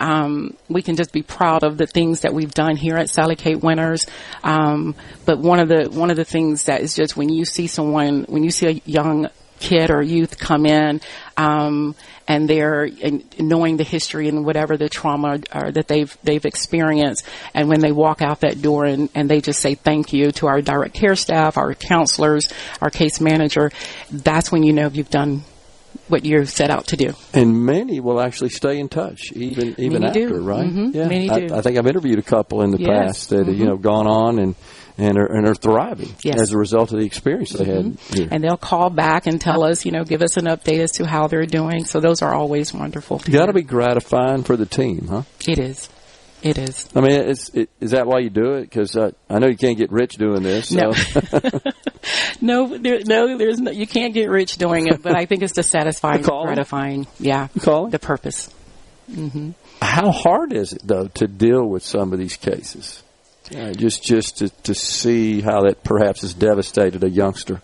just be proud of the things that we've done here at Sally Kate Winters. But one of the things that is just when you see a young kid or youth come in, and they're knowing the history and whatever the trauma that they've experienced, and when they walk out that door and they just say thank you to our direct care staff, our counselors, our case manager, that's when you've done what you're set out to do. And many will actually stay in touch even many after, do. right? Mm-hmm. Yeah. Many do. I think I've interviewed a couple in the past that have gone on and are thriving as a result of the experience they had here. And they'll call back and tell us, give us an update as to how they're doing. So those are always wonderful. Got to be gratifying for the team, huh? It is. It is. I mean, is that why you do it? Because I know you can't get rich doing this. So. No. There's no. You can't get rich doing it, but I think it's the satisfying, gratifying. Yeah. The purpose. Mm-hmm. How hard is it though to deal with some of these cases? Just to see how that perhaps has devastated a youngster.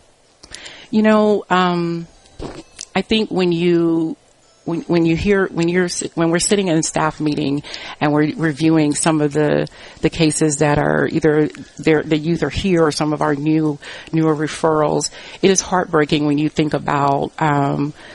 I think when we're sitting in a staff meeting and we're reviewing some of the cases that are either the youth are here or some of our newer referrals, it is heartbreaking when you think about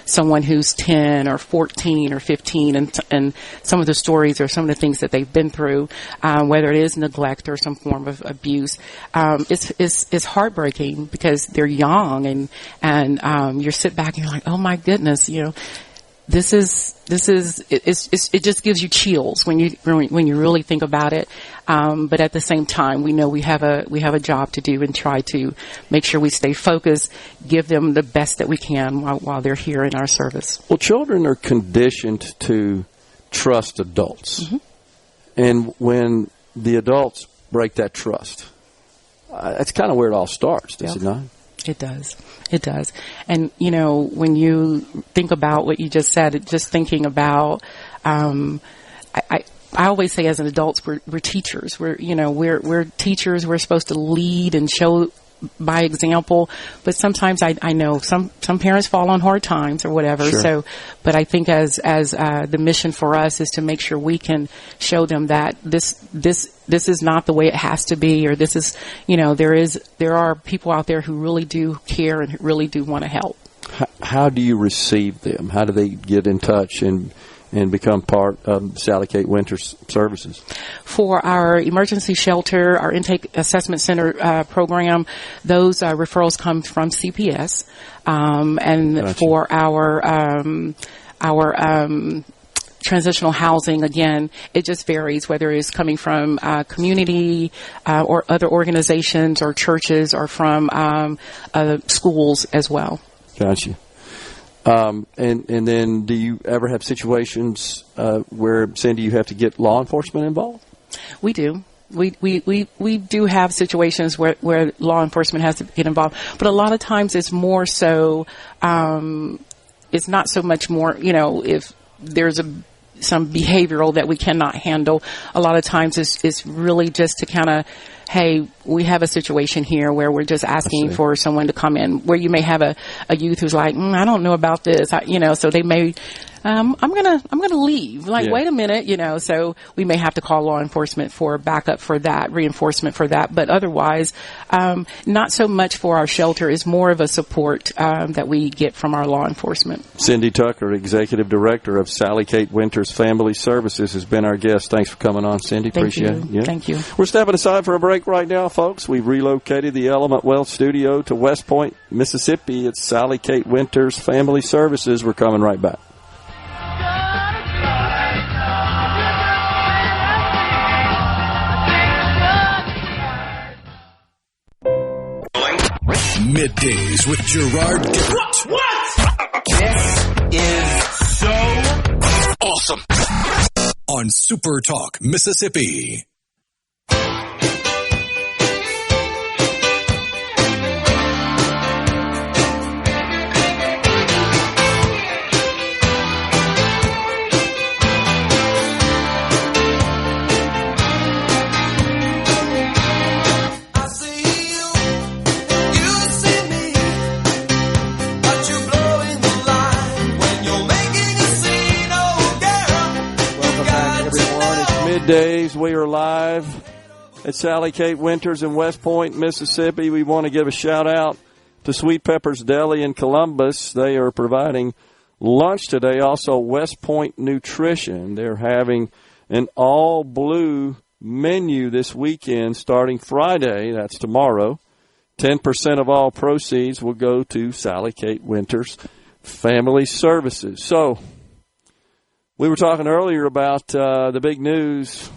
someone who's 10 or 14 or 15 and some of the stories or some of the things that they've been through, whether it is neglect or some form of abuse. It's heartbreaking because they're young and you sit back and you're like, oh my goodness, it just gives you chills when you really think about it. But at the same time, we know we have a job to do and try to make sure we stay focused, give them the best that we can while they're here in our service. Well, children are conditioned to trust adults. Mm-hmm. And when the adults break that trust, that's kind of where it all starts, does it not? It does. It does. And, when you think about what you just said, just thinking about, I always say as an adults, we're teachers. We're teachers. We're supposed to lead and show by example, but sometimes I know some parents fall on hard times or whatever. Sure. So, but I think as the mission for us is to make sure we can show them that this is not the way it has to be, or this is, there are people out there who really do care and really do want to help. How do you receive them? How do they get in touch and become part of Sally Kate Winters services? For our emergency shelter, our intake assessment center program, those referrals come from CPS. And gotcha. For our transitional housing, again, it just varies whether it's coming from community or other organizations or churches or from schools as well. Gotcha. And then do you ever have situations where, Cindy, you have to get law enforcement involved? We do. We do have situations where law enforcement has to get involved, but a lot of times it's more so, it's not so much more, if there's some behavioral that we cannot handle. A lot of times it's really just to kind of, hey, we have a situation here where we're just asking for someone to come in, where you may have a youth who's like, I don't know about this, so they may, I'm gonna leave. Wait a minute, so we may have to call law enforcement for backup for that, reinforcement for that. But otherwise, not so much for our shelter. Is more of a support that we get from our law enforcement. Cindy Tucker, Executive Director of Sally Kate Winters Family Services, has been our guest. Thanks for coming on, Cindy. Appreciate it. Yeah. Thank you. We're stepping aside for a break right now, folks. We've relocated the Element Wealth Studio to West Point, Mississippi. It's Sally Kate Winters Family Services. We're coming right back. Middays with Gerard Gibert. What? This is so awesome. On SuperTalk, Mississippi. Middays, we are live at Sally Kate Winters in West Point, Mississippi. We want to give a shout out to Sweet Pepper's Deli in Columbus. They are providing lunch today. Also, West Point Nutrition. They're having an all blue menu this weekend starting Friday. That's tomorrow. 10% of all proceeds will go to Sally Kate Winters Family Services. So, we were talking earlier about the big news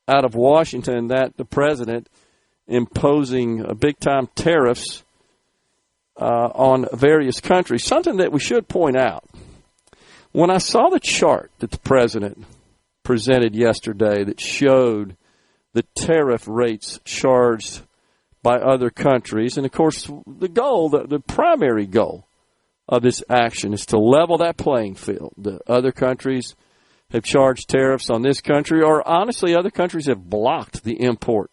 out of Washington that the president imposing big-time tariffs on various countries, something that we should point out. When I saw the chart that the president presented yesterday that showed the tariff rates charged by other countries, and, of course, the goal, the primary goal of this action is to level that playing field. The other countries have charged tariffs on this country, or honestly, other countries have blocked the import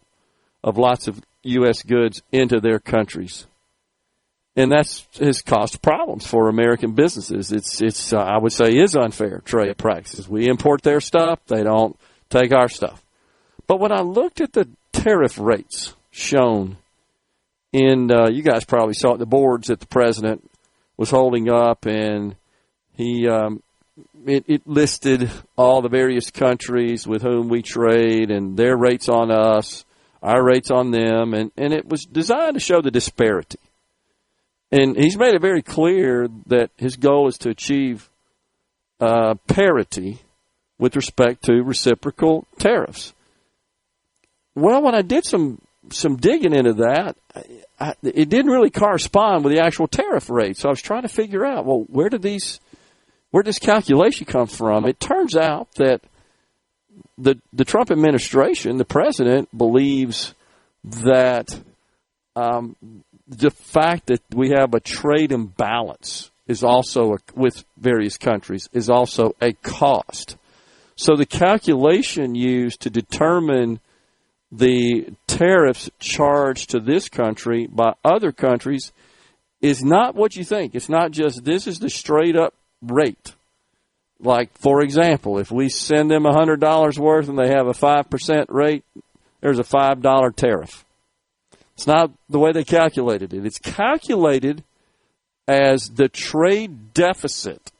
of lots of U.S. goods into their countries. And that has caused problems for American businesses. It's I would say, is unfair trade practices. We import their stuff. They don't take our stuff. But when I looked at the tariff rates shown in, you guys probably saw it, the boards that the president was holding up, and he it listed all the various countries with whom we trade and their rates on us, our rates on them, and it was designed to show the disparity. And he's made it very clear that his goal is to achieve parity with respect to reciprocal tariffs. Well, when I did some digging into that, it didn't really correspond with the actual tariff rate. So I was trying to figure out, well, where did this calculation come from? It turns out that the Trump administration, the president, believes that the fact that we have a trade imbalance is also with various countries is also a cost. So the calculation used to determine the tariffs charged to this country by other countries is not what you think. It's not just this is the straight up rate. Like, for example, if we send them $100 worth and they have a 5% rate, there's a $5 tariff. It's not the way they calculated it. It's calculated as the trade deficit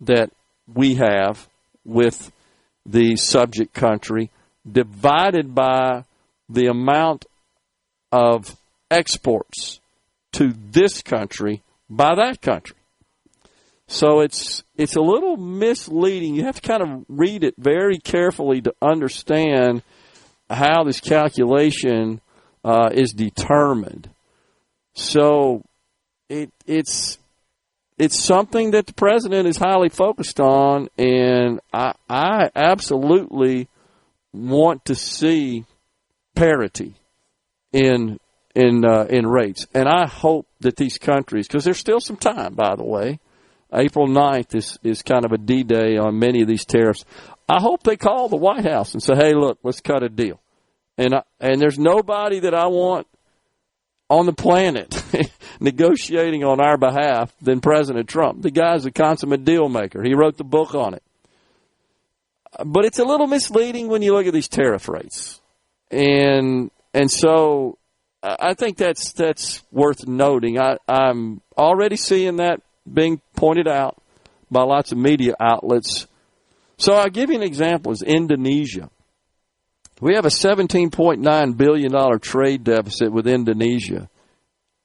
that we have with the subject country divided by the amount of exports to this country by that country. So it's a little misleading. You have to kind of read it very carefully to understand how this calculation is determined. So it's something that the president is highly focused on, and I absolutely want to see parity in rates. And I hope that these countries, because there's still some time, by the way, April 9th is kind of a D-Day on many of these tariffs. I hope they call the White House and say, hey, look, let's cut a deal. And there's nobody that I want on the planet negotiating on our behalf than President Trump. The guy's a consummate deal maker. He wrote the book on it. But it's a little misleading when you look at these tariff rates. And so I think that's worth noting. I'm already seeing that being pointed out by lots of media outlets. So I'll give you an example, is Indonesia. We have a $17.9 billion trade deficit with Indonesia.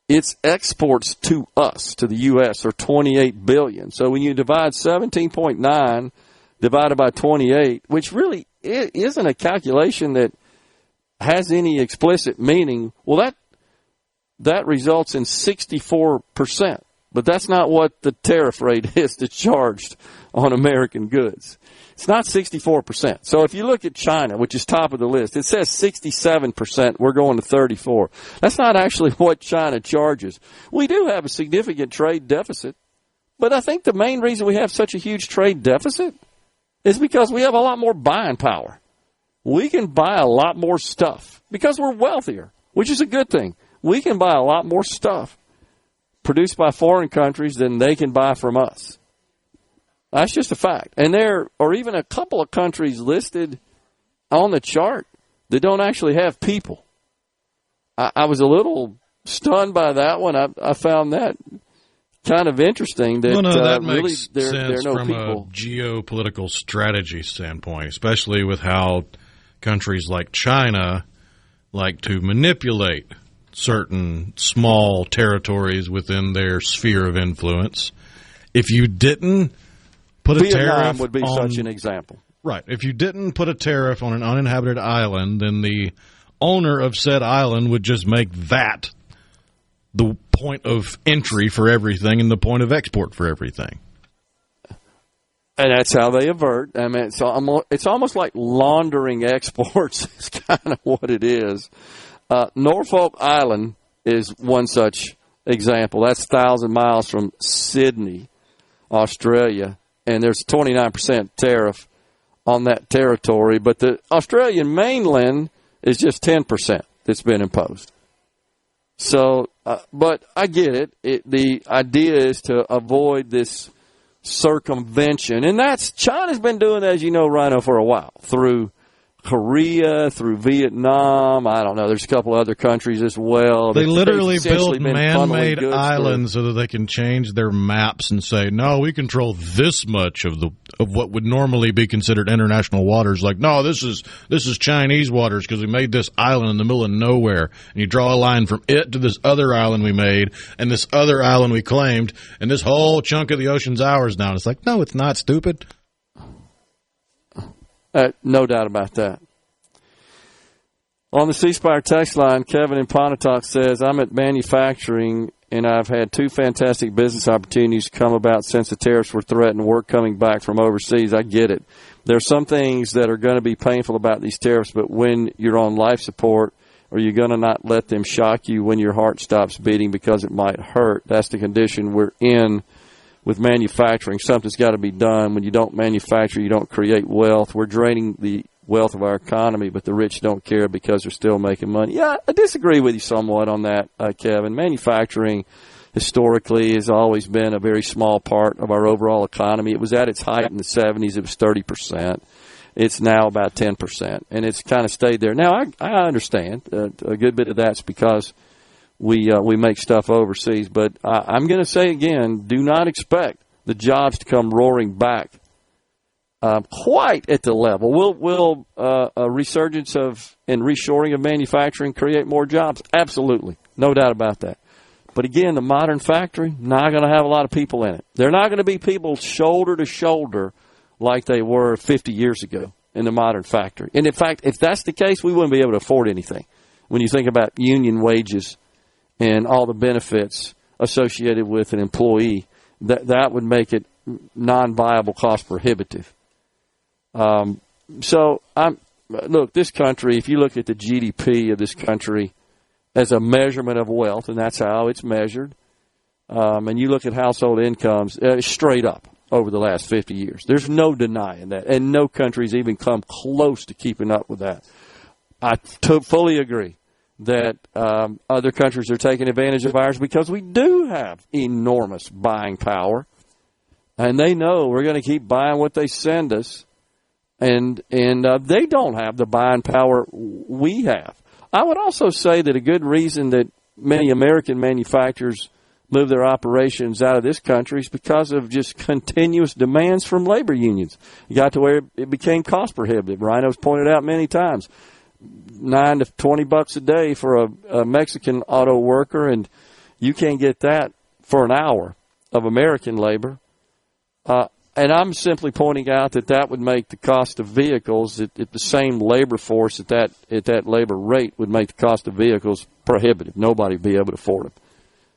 Its exports to us, to the U.S., are $28 billion. So when you divide 17.9 divided by 28, which really isn't a calculation that has any explicit meaning, well, that results in 64%. But that's not what the tariff rate is that's charged on American goods. It's not 64%. So if you look at China, which is top of the list, it says 67%. We're going to 34%. That's not actually what China charges. We do have a significant trade deficit, but I think the main reason we have such a huge trade deficit is because we have a lot more buying power. We can buy a lot more stuff because we're wealthier, which is a good thing. We can buy a lot more stuff produced by foreign countries than they can buy from us. That's just a fact. And there are even a couple of countries listed on the chart that don't actually have people. I was a little stunned by that one. I found that kind of interesting. That makes really there are no from people. A geopolitical strategy standpoint, especially with how countries like China like to manipulate certain small territories within their sphere of influence. If you didn't put a Vietnam tariff would be such an example. Right. If you didn't put a tariff on an uninhabited island, then the owner of said island would just make that the point of entry for everything and the point of export for everything. And that's how they avert. I mean, it's almost like laundering exports is kind of what it is. Norfolk Island is one such example. That's 1,000 miles from Sydney, Australia, and there's a 29% tariff on that territory. But the Australian mainland is just 10% that's been imposed. So, but I get it. The idea is to avoid this circumvention, and China's been doing that, as you know, Rhino, for a while through Korea, through Vietnam. I don't know. There's a couple other countries as well. They literally build man-made islands so that they can change their maps and say, no, we control this much of what would normally be considered international waters. Like, no, this is Chinese waters because we made this island in the middle of nowhere. And you draw a line from it to this other island we made and this other island we claimed, and this whole chunk of the ocean's ours now. And it's like, no, it's not, stupid. No doubt about that. On the C Spire text line, Kevin in Pontotoc says, I'm at manufacturing, and I've had 2 fantastic business opportunities come about since the tariffs were threatened, work coming back from overseas. I get it. There are some things that are going to be painful about these tariffs, but when you're on life support, are you going to not let them shock you when your heart stops beating because it might hurt? That's the condition we're in with manufacturing. Something's got to be done. When you don't manufacture, you don't create wealth. We're draining the wealth of our economy, but the rich don't care because they're still making money. Yeah, I disagree with you somewhat on that, Kevin. Manufacturing historically has always been a very small part of our overall economy. It was at its height in the 70s. It was 30%. It's now about 10%, and it's kind of stayed there. Now, I understand a good bit of that's because we make stuff overseas, but I'm going to say again, do not expect the jobs to come roaring back quite at the level. Will a resurgence and reshoring of manufacturing create more jobs? Absolutely, no doubt about that. But again, the modern factory, not going to have a lot of people in it. They're not going to be people shoulder to shoulder like they were 50 years ago in the modern factory. And in fact, if that's the case, we wouldn't be able to afford anything. When you think about union wages and all the benefits associated with an employee, that would make it non-viable, cost prohibitive. Look, this country, if you look at the GDP of this country as a measurement of wealth, and that's how it's measured, and you look at household incomes straight up over the last 50 years, there's no denying that, and no country's even come close to keeping up with that. I fully agree that other countries are taking advantage of ours because we do have enormous buying power, and they know we're going to keep buying what they send us, and they don't have the buying power we have. I would also say that a good reason that many American manufacturers move their operations out of this country is because of just continuous demands from labor unions. It got to where it became cost prohibitive. Rhino's pointed out many times. $9 to $20 a day for a Mexican auto worker, and you can't get that for an hour of American labor. And I'm simply pointing out that would make the cost of vehicles at the same labor force at that labor rate would make the cost of vehicles prohibitive. Nobody would be able to afford them.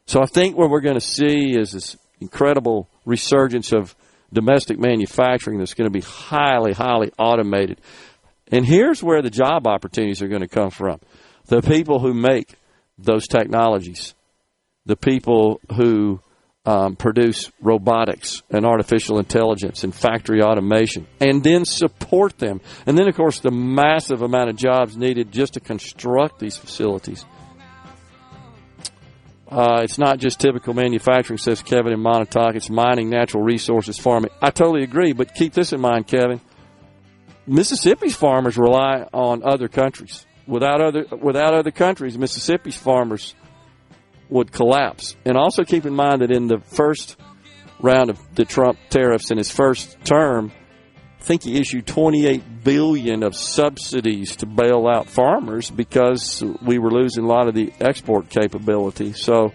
So I think what we're going to see is this incredible resurgence of domestic manufacturing that's going to be highly, highly automated. And here's where the job opportunities are going to come from. The people who make those technologies, the people who produce robotics and artificial intelligence and factory automation, and then support them. And then, of course, the massive amount of jobs needed just to construct these facilities. It's not just typical manufacturing, says Kevin in Montauk. It's mining, natural resources, farming. I totally agree, but keep this in mind, Kevin. Mississippi's farmers rely on other countries. Without other countries, Mississippi's farmers would collapse. And also keep in mind that in the first round of the Trump tariffs in his first term, I think he issued $28 billion of subsidies to bail out farmers because we were losing a lot of the export capability. So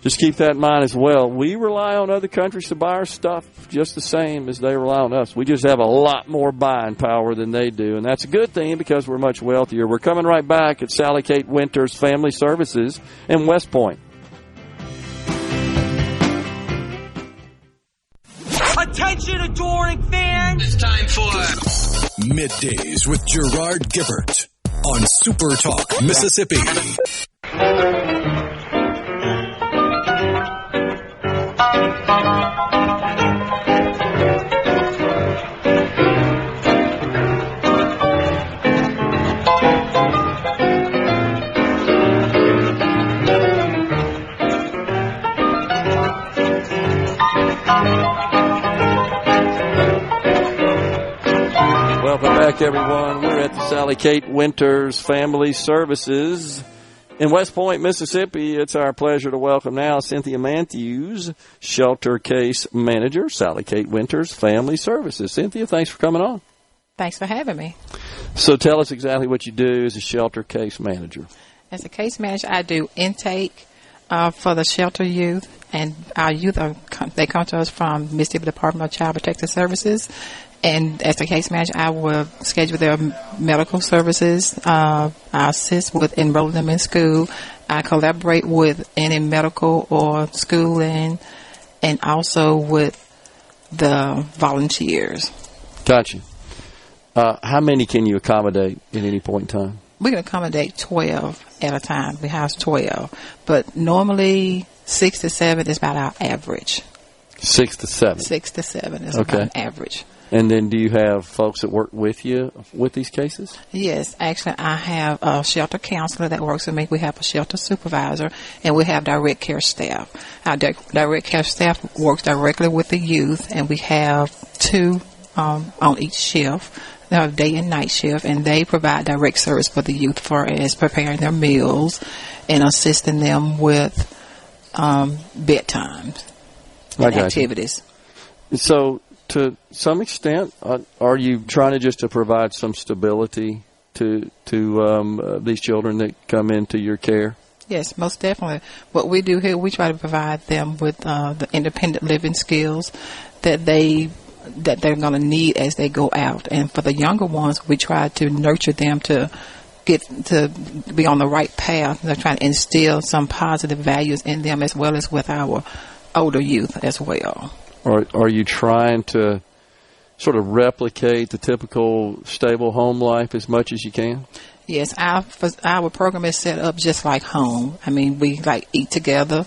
just keep that in mind as well. We rely on other countries to buy our stuff just the same as they rely on us. We just have a lot more buying power than they do, and that's a good thing because we're much wealthier. We're coming right back at Sally Kate Winters Family Services in West Point. Attention, adoring fans! It's time for Middays with Gerard Gibert on SuperTalk, Mississippi. Welcome back, everyone. We're at the Sally Kate Winters Family Services in West Point, Mississippi. It's our pleasure to welcome now Cynthia Matthews, Shelter Case Manager, Sally Kate Winters Family Services. Cynthia, thanks for coming on. Thanks for having me. So tell us exactly what you do as a Shelter Case Manager. As a case manager, I do intake for the shelter youth, and our youth, they come to us from Mississippi Department of Child Protective Services. And as a case manager, I will schedule their medical services. I assist with enrolling them in school. I collaborate with any medical or schooling, and also with the volunteers. Gotcha. How many can you accommodate at any point in time? We can accommodate 12 at a time. We house 12. But normally 6 to 7 is about our average. 6 to 7? 6 to 7 is about an average. And then do you have folks that work with you with these cases? Yes. Actually, I have a shelter counselor that works with me. We have a shelter supervisor, and we have direct care staff. Our direct care staff works directly with the youth, and we have 2 on each shift. They have day and night shift, and they provide direct service for the youth for as preparing their meals and assisting them with bedtime and activities. So, to some extent, are you trying to just to provide some stability to these children that come into your care? Yes, most definitely. What we do here, we try to provide them with the independent living skills that they're going to need as they go out. And for the younger ones, we try to nurture them to get to be on the right path. They're trying to instill some positive values in them, as well as with our older youth as well. Or are you trying to sort of replicate the typical stable home life as much as you can? Yes, our program is set up just like home. I mean, we eat together,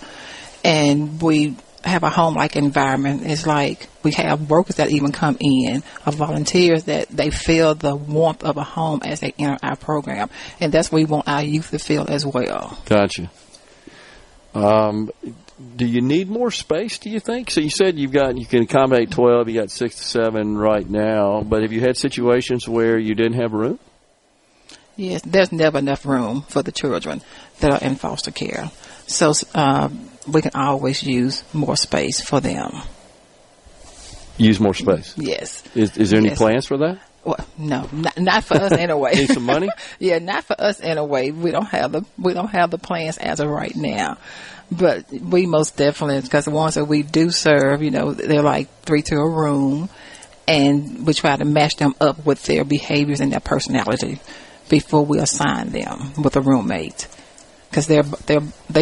and we have a home-like environment. It's like we have workers that even come in, or volunteers that they feel the warmth of a home as they enter our program, and that's what we want our youth to feel as well. Gotcha. Do you need more space, do you think? So you said you can accommodate 12, you got 6 to 7 right now, but have you had situations where you didn't have room? Yes, there's never enough room for the children that are in foster care. So we can always use more space for them. Use more space? Yes. Is there any plans for that? Well, no, not for us anyway. Need some money? Yeah, not for us anyway. We don't have the plans as of right now. But we most definitely, because the ones that we do serve, they're like 3 to a room, and we try to match them up with their behaviors and their personality before we assign them with a roommate. Because they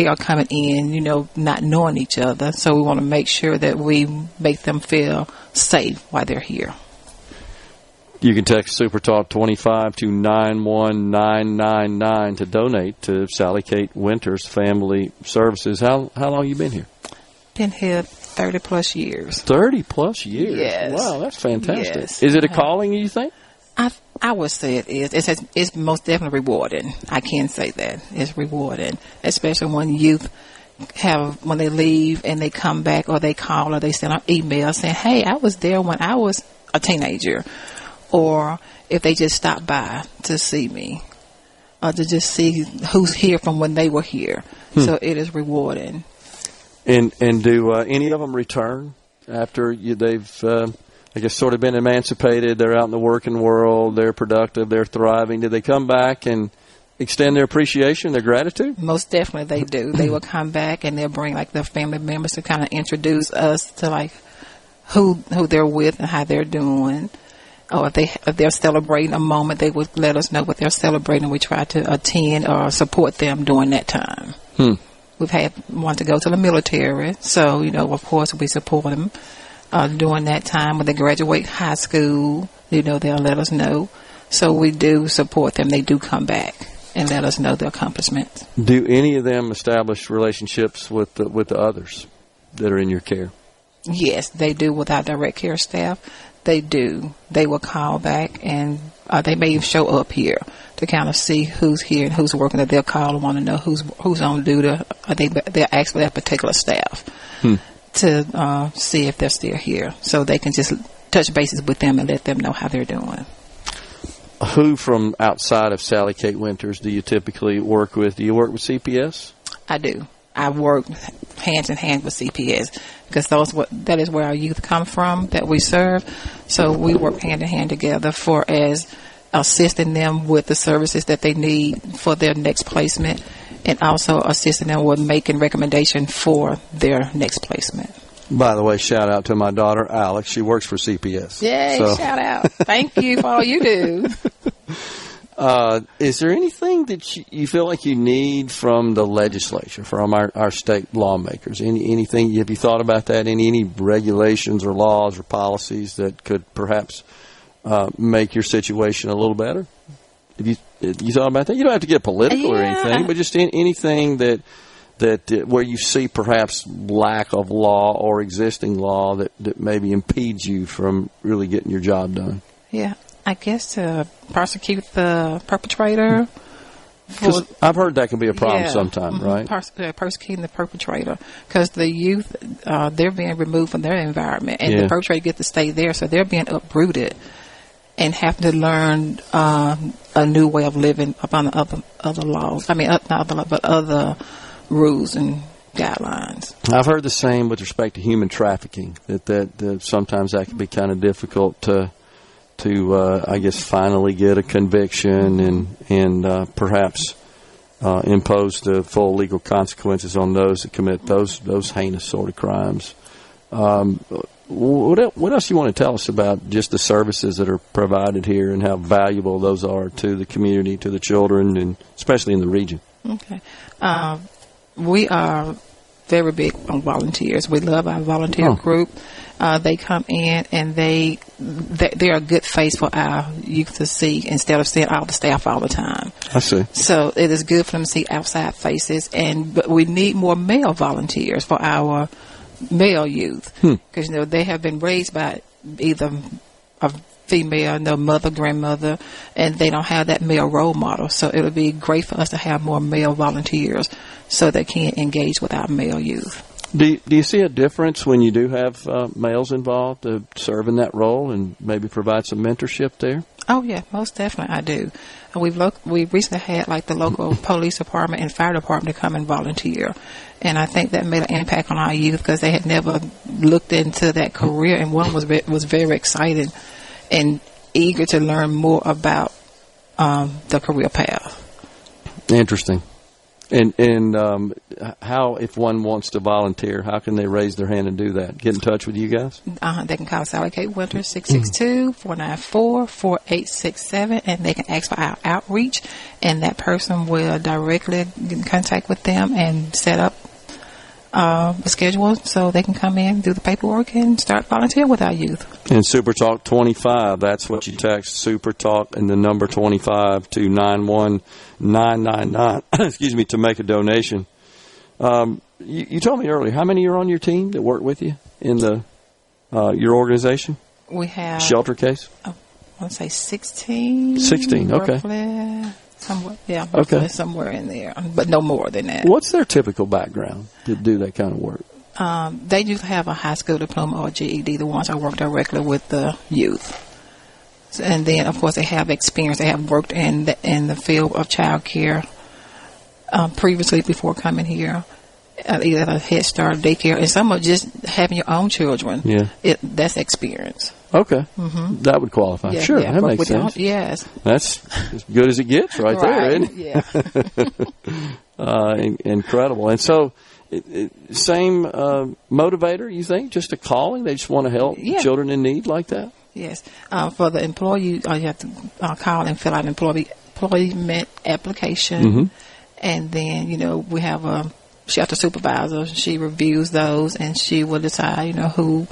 are coming in, not knowing each other, so we want to make sure that we make them feel safe while they're here. You can text SuperTalk 25 to 91999 to donate to Sally Kate Winters Family Services. How long have you been here? Been here 30 plus years. 30 plus years? Yes. Wow, that's fantastic. Yes. Is it a calling, you think? I would say it is. It's most definitely rewarding. I can say that. It's rewarding, especially when youth when they leave and they come back, or they call, or they send an email saying, hey, I was there when I was a teenager. Or if they just stop by to see me, or to just see who's here from when they were here. So it is rewarding. And do any of them return after they've, I guess, sort of been emancipated? They're out in the working world. They're productive. They're thriving. Do they come back and extend their appreciation, their gratitude? Most definitely they do. They will come back, and they'll bring their family members to kind of introduce us to who they're with and how they're doing. Or if they're celebrating a moment, they would let us know what they're celebrating. We try to attend or support them during that time. We've had one to go to the military, so of course we support them during that time. When they graduate high school, they'll let us know. So we do support them. They do come back and let us know their accomplishments. Do any of them establish relationships with the others that are in your care? Yes, they do with our direct care staff. They do. They will call back, and they may even show up here to kind of see who's here and who's working. That they'll call and want to know who's on duty. They're actually that particular staff to see if they're still here, so they can just touch bases with them and let them know how they're doing. Who from outside of Sally Kate Winters do you typically work with? Do you work with CPS? I do. I work hand in hand with CPS because that is where our youth come from that we serve. So we work hand in hand together for as assisting them with the services that they need for their next placement, and also assisting them with making recommendations for their next placement. By the way, shout out to my daughter, Alex. She works for CPS. Yay, shout out. Thank you for all you do. Is there anything that you feel like you need from the legislature, from our state lawmakers? Anything? Have you thought about that? Any regulations or laws or policies that could perhaps make your situation a little better? Have you thought about that? You don't have to get political or anything, but just anything that where you see perhaps lack of law or existing law that maybe impedes you from really getting your job done. Yeah, I guess to prosecute the perpetrator. I've heard that can be a problem sometimes, right? Persecuting the perpetrator because the youth, they're being removed from their environment, and the perpetrator gets to stay there, so they're being uprooted and having to learn a new way of living upon the other laws. I mean, not other laws, but other rules and guidelines. I've heard the same with respect to human trafficking, that sometimes that can be kind of difficult to I guess finally get a conviction and perhaps impose the full legal consequences on those that commit those heinous sort of crimes. What else you want to tell us about just the services that are provided here and how valuable those are to the community, to the children, and especially in the region? Okay. We are very big on volunteers. We love our volunteer group. They come in and they're a good face for our youth to see instead of seeing all the staff all the time. I see. So it is good for them to see outside faces, but we need more male volunteers for our male youth because they have been raised by either a female, mother, grandmother, and they don't have that male role model. So it would be great for us to have more male volunteers so they can engage with our male youth. Do you see a difference when you do have males involved to serve in that role and maybe provide some mentorship there? Oh yeah, most definitely I do. We've recently had like the local police department and fire department to come and volunteer, and I think that made an impact on our youth because they had never looked into that career, and one was very excited and eager to learn more about the career path. Interesting. And how, if one wants to volunteer, how can they raise their hand and do that? Get in touch with you guys? They can call Sally Kate Winters 662-494-4867, and they can ask for our outreach, and that person will directly get in contact with them and set up a schedule so they can come in, do the paperwork, and start volunteering with our youth. And SuperTalk 25, that's what you text, SuperTalk and the number 25 to 91999, excuse me, to make a donation. You told me earlier, how many are on your team that work with you in your organization? We have Shelter case? I want to say 16. 16, okay. Roughly. Somewhere in there, but no more than that. What's their typical background to do that kind of work? They usually have a high school diploma or GED, the ones that work directly with the youth. And then, of course, they have experience. They have worked in the field of child care previously before coming here, either a Head Start, daycare, and some are just having your own children. Yeah. That's experience. Okay. Mm-hmm. That would qualify. Yeah, sure, that makes sense. Yes. That's as good as it gets right there, isn't it? Yeah. Incredible. And so, same motivator, you think? Just a calling? They just want to help children in need like that? Yes. For the employee, you have to call and fill out an employment application. Mm-hmm. And then, we have a shelter supervisor. She reviews those, and she will decide, who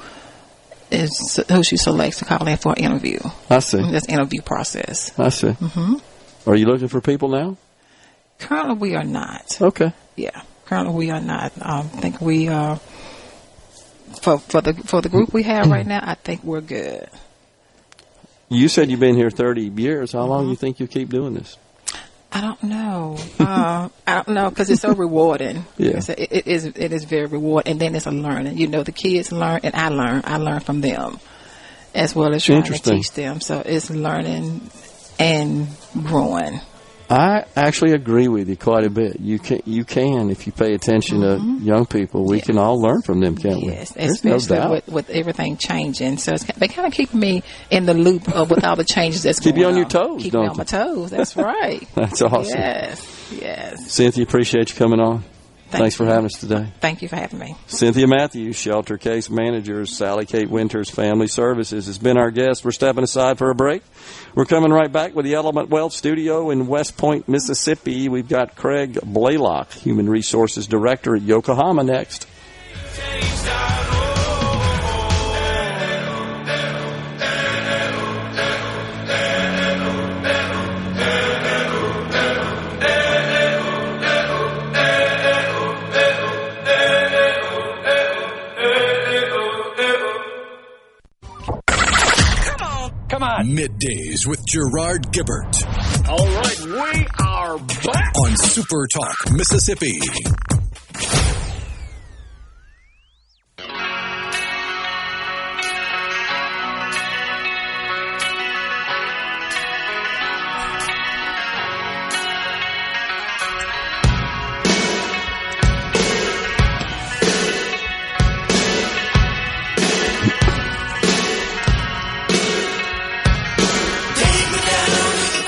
she selects to call in for an interview. I see. That's the interview process. I see. Mm-hmm. Are you looking for people now? Currently, we are not. Okay. Yeah. Currently, we are not. I think we are for the group we have right now. I think we're good. You said you've been here 30 years. How long do you think you'll keep doing this? I don't know. I don't know because it's so rewarding. Yeah. It is very rewarding, and then it's a learning. The kids learn, and I learn. I learn from them as well as trying to teach them. So it's learning and growing. I actually agree with you quite a bit. You can if you pay attention to young people. We can all learn from them, can't we? Yes, especially with everything changing. So they kind of keep me in the loop of with all the changes that's keep going on. Keep you on your toes, keep don't me on my toes. That's right. That's awesome. Yes. Cynthia, appreciate you coming on. Thanks for having us today. Thank you for having me. Cynthia Matthews, Shelter Case Manager, Sally Kate Winters Family Services, has been our guest. We're stepping aside for a break. We're coming right back with the Element Wealth Studio in West Point, Mississippi. We've got Craig Blaylock, Human Resources Director at Yokohama, next. Middays with Gerard Gibert. All right, we are back on SuperTalk, Mississippi.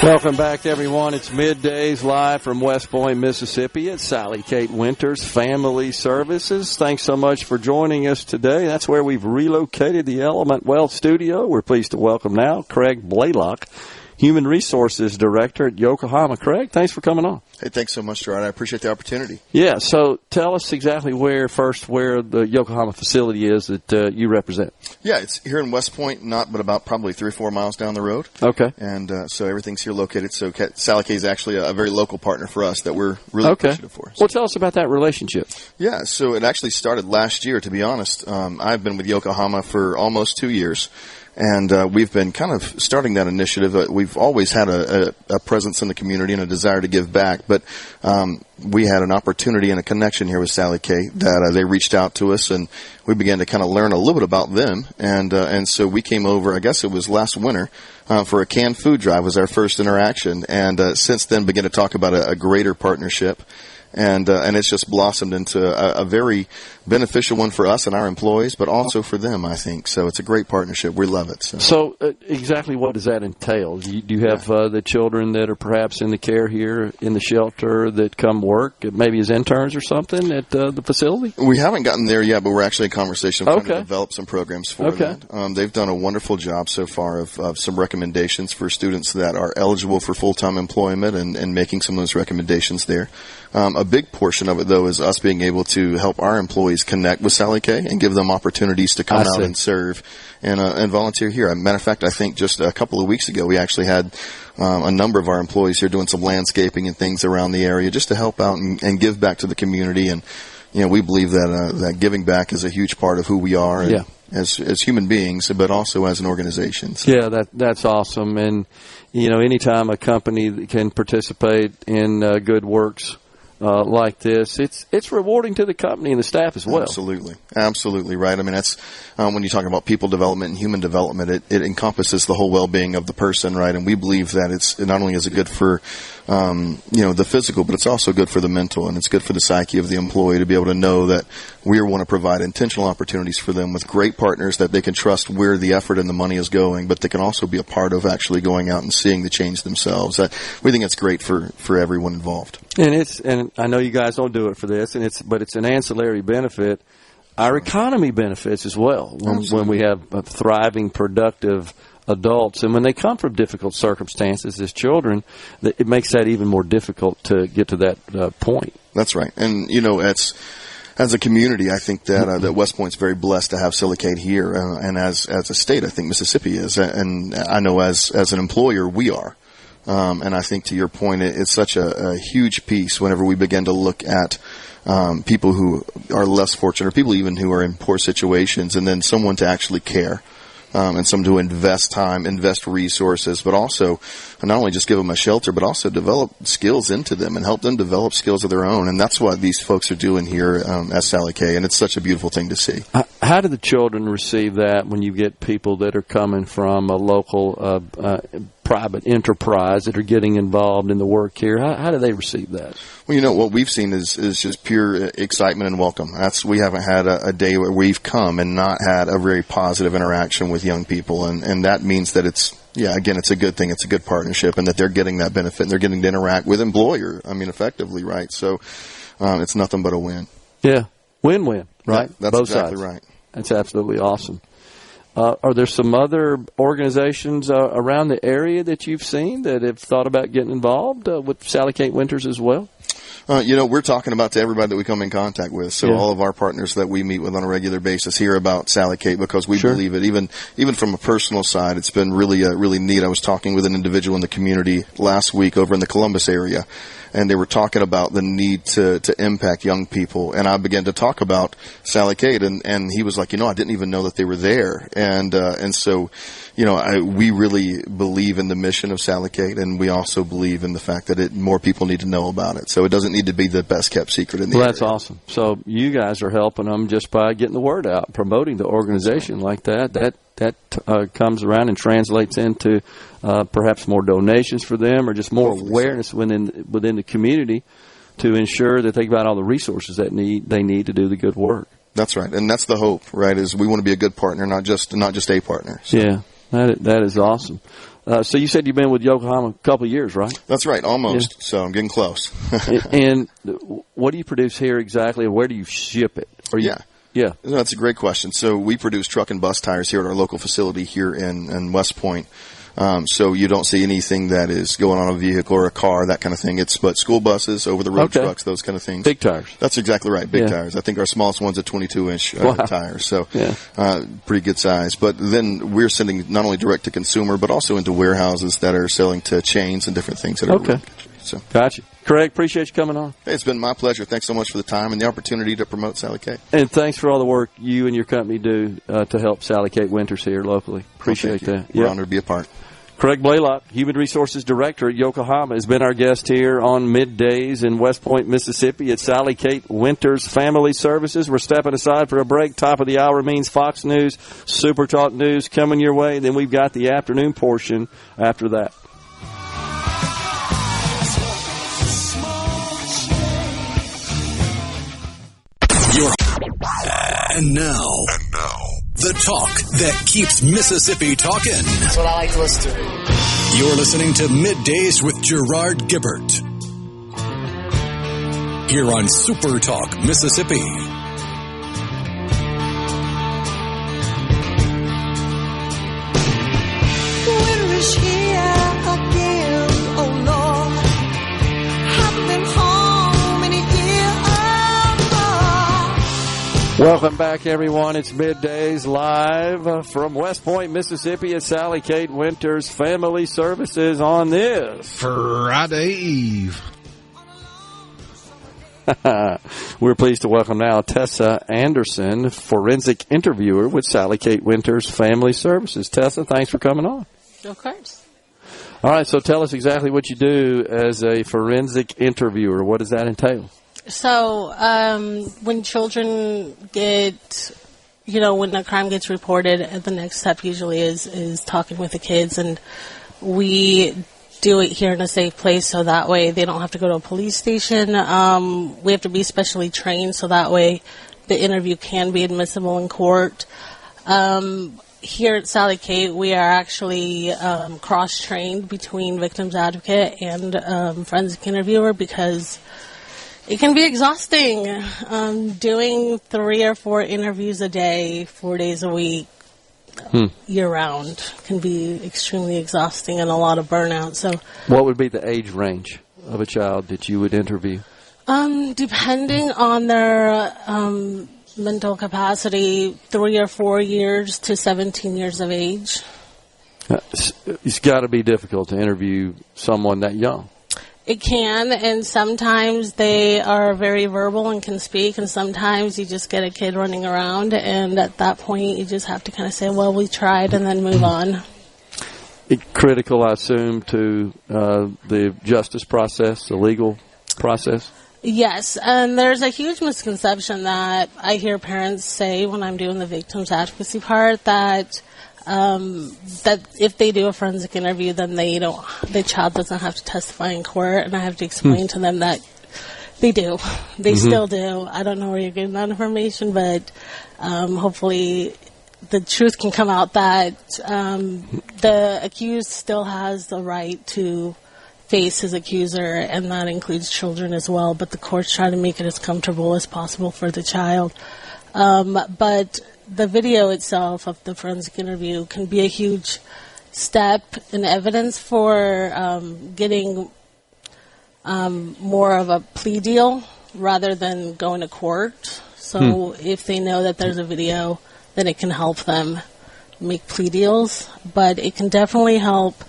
Welcome back, everyone. It's Middays live from West Point, Mississippi at Sally Kate Winters Family Services. Thanks so much for joining us today. That's where we've relocated the Element Wealth Studio. We're pleased to welcome now Craig Blaylock, Human Resources Director at Yokohama. Craig, thanks for coming on. Hey, thanks so much, Gerard. I appreciate the opportunity. Yeah, so tell us exactly where the Yokohama facility is that you represent. Yeah, it's here in West Point, but about probably 3 or 4 miles down the road. Okay. And so everything's here located. So Sally K is actually a very local partner for us that we're really appreciative for. Well, tell us about that relationship. Yeah, so it actually started last year, to be honest. I've been with Yokohama for almost 2 years. And we've been kind of starting that initiative. We've always had a presence in the community and a desire to give back. But we had an opportunity and a connection here with Sally K that they reached out to us, and we began to kind of learn a little bit about them. And so we came over, I guess it was last winter, for a canned food drive was our first interaction. And since then began to talk about a greater partnership. And it's just blossomed into a very beneficial one for us and our employees, but also for them, I think. So it's a great partnership. We love it. So exactly what does that entail? Do you have the children that are perhaps in the care here in the shelter that come work, maybe as interns or something at the facility? We haven't gotten there yet, but we're actually in conversation trying to develop some programs for that. They've done a wonderful job so far of some recommendations for students that are eligible for full-time employment and making some of those recommendations there. A big portion of it, though, is us being able to help our employees connect with Sally K and give them opportunities to come out and serve and volunteer here. As a matter of fact, I think just a couple of weeks ago, we actually had a number of our employees here doing some landscaping and things around the area just to help out and give back to the community. And, we believe that giving back is a huge part of who we are as human beings, but also as an organization. So. Yeah, that's awesome. And, anytime a company can participate in good works like this, it's rewarding to the company and the staff as well. Absolutely right. I mean, that's when you talk about people development and human development, it encompasses the whole well-being of the person, right? And we believe that it's not only is it good for the physical, but it's also good for the mental, and it's good for the psyche of the employee to be able to know that we want to provide intentional opportunities for them with great partners that they can trust where the effort and the money is going, but they can also be a part of actually going out and seeing the change themselves. We think it's great for everyone involved. And I know you guys don't do it for this, but it's an ancillary benefit. Our economy benefits as well when we have thriving, productive adults, and when they come from difficult circumstances as children, it makes that even more difficult to get to that point. That's right, and as a community, I think that West Point's very blessed to have Silicate here, and as a state, I think Mississippi is, and I know as an employer, we are. And I think to your point, it's such a huge piece whenever we begin to look at people who are less fortunate, or people even who are in poor situations, and then someone to actually care. And someone to invest time, invest resources, but also not only just give them a shelter, but also develop skills into them and help them develop skills of their own. And that's what these folks are doing here at Sally K, and it's such a beautiful thing to see. How do the children receive that when you get people that are coming from a local private enterprise that are getting involved in the work here? How do they receive that? Well, what we've seen is just pure excitement and welcome. We haven't had a day where we've come and not had a very positive interaction with young people, and that means that it's a good thing. It's a good partnership, and that they're getting that benefit, and they're getting to interact with employer, effectively, right? So it's nothing but a win. Yeah, win-win, right? Yeah, that's Both exactly sides. right. That's absolutely awesome. Are there some other organizations around the area that you've seen that have thought about getting involved with Sally Kate Winters as well? We're talking about to everybody that we come in contact with. So all of our partners that we meet with on a regular basis hear about Sally Kate because we believe it. Even from a personal side, it's been really neat. I was talking with an individual in the community last week over in the Columbus area, and they were talking about the need to impact young people. And I began to talk about Sally Kate, and he was like, I didn't even know that they were there. And so, we really believe in the mission of Sally Kate, and we also believe in the fact that more people need to know about it. So it doesn't need to be the best kept secret in the area. That's awesome. So you guys are helping them just by getting the word out, promoting the organization like that. That comes around and translates into perhaps more donations for them, or just more awareness within the community to ensure that they got all the resources that they need to do the good work. That's right, and that's the hope, right? Is we want to be a good partner, not just a partner. So. Yeah, that is awesome. So you said you've been with Yokohama a couple of years, right? That's right, almost. Yeah. So I'm getting close. And what do you produce here exactly, and where do you ship it? Yeah. That's a great question. So we produce truck and bus tires here at our local facility here in West Point. So you don't see anything that is going on a vehicle or a car, that kind of thing. But school buses, over-the-road trucks, those kind of things. Big tires. That's exactly right, big tires. I think our smallest one's a 22-inch tire, so pretty good size. But then we're sending not only direct to consumer, but also into warehouses that are selling to chains and different things that are around the country. So. Gotcha. Craig, appreciate you coming on. Hey, it's been my pleasure. Thanks so much for the time and the opportunity to promote Sally Kate. And thanks for all the work you and your company do to help Sally Kate Winters here locally. Appreciate that. We're honored to be a part. Craig Blaylock, Human Resources Director at Yokohama, has been our guest here on Middays in West Point, Mississippi at Sally Kate Winters Family Services. We're stepping aside for a break. Top of the hour means Fox News, SuperTalk News coming your way. Then we've got the afternoon portion after that. And now, the talk that keeps Mississippi talking. That's what I like to listen to. You're listening to Middays with Gerard Gibert here on SuperTalk Mississippi. Winter is here again, oh Lord. I've been home in a year or more. Welcome back, everyone. It's Middays live from West Point, Mississippi at Sally Kate Winters Family Services on this Friday Eve. We're pleased to welcome now Tessa Anderson, forensic interviewer with Sally Kate Winters Family Services. Tessa, thanks for coming on. Of course. All right, so tell us exactly what you do as a forensic interviewer. What does that entail? So when children get, when a crime gets reported, the next step usually is talking with the kids, and we do it here in a safe place so that way they don't have to go to a police station. We have to be specially trained so that way the interview can be admissible in court. Here at Sally Kate, we are actually cross-trained between victims advocate and forensic interviewer because it can be exhausting. Doing 3 or 4 interviews a day, 4 days a week, year-round can be extremely exhausting and a lot of burnout. So, what would be the age range of a child that you would interview? Depending on their mental capacity, 3 or 4 years to 17 years of age. It's got to be difficult to interview someone that young. It can, and sometimes they are very verbal and can speak, and sometimes you just get a kid running around, and at that point you just have to kind of say, well, we tried, and then move on. It's critical, I assume, to the justice process, the legal process? Yes, and there's a huge misconception that I hear parents say when I'm doing the victims advocacy part that if they do a forensic interview, then the child doesn't have to testify in court, and I have to explain to them that they do. They still do. I don't know where you're getting that information, but hopefully the truth can come out that the accused still has the right to face his accuser, and that includes children as well, but the courts try to make it as comfortable as possible for the child. But the video itself of the forensic interview can be a huge step in evidence for getting more of a plea deal rather than going to court. So if they know that there's a video, then it can help them make plea deals. But it can definitely help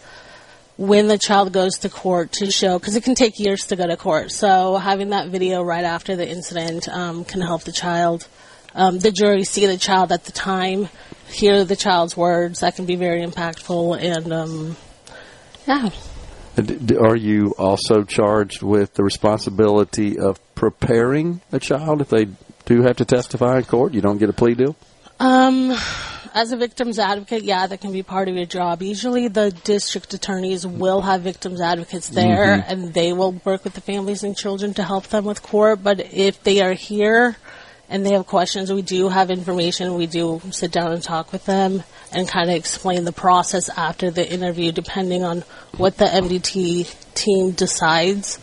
when the child goes to court to show, because it can take years to go to court. So having that video right after the incident can help the child, the jury see the child at the time, hear the child's words. That can be very impactful. And Are you also charged with the responsibility of preparing a child if they do have to testify in court? You don't get a plea deal? As a victim's advocate, yeah, that can be part of your job. Usually the district attorneys will have victims advocates there, and they will work with the families and children to help them with court. But if they are here and they have questions, we do have information. We do sit down and talk with them and kind of explain the process after the interview, depending on what the MDT team decides,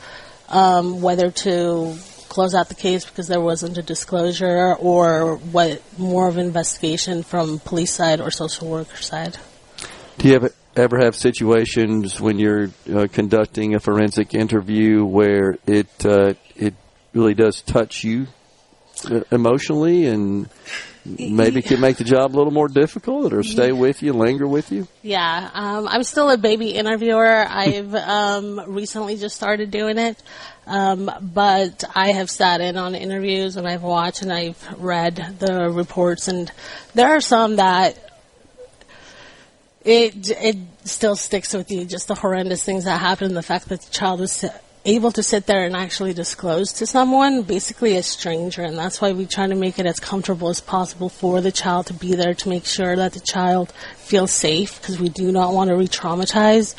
whether to close out the case because there wasn't a disclosure, or what more of an investigation from police side or social worker side. Do you ever have situations when you're conducting a forensic interview where it really does touch you emotionally and maybe can make the job a little more difficult, or stay with you, linger with you? Yeah, I'm still a baby interviewer. I've recently just started doing it, but I have sat in on interviews and I've watched and I've read the reports, and there are some that it still sticks with you, just the horrendous things that happened, the fact that the child was able to sit there and actually disclose to someone, basically a stranger, and that's why we try to make it as comfortable as possible for the child to be there, to make sure that the child feels safe, because we do not want to re-traumatize.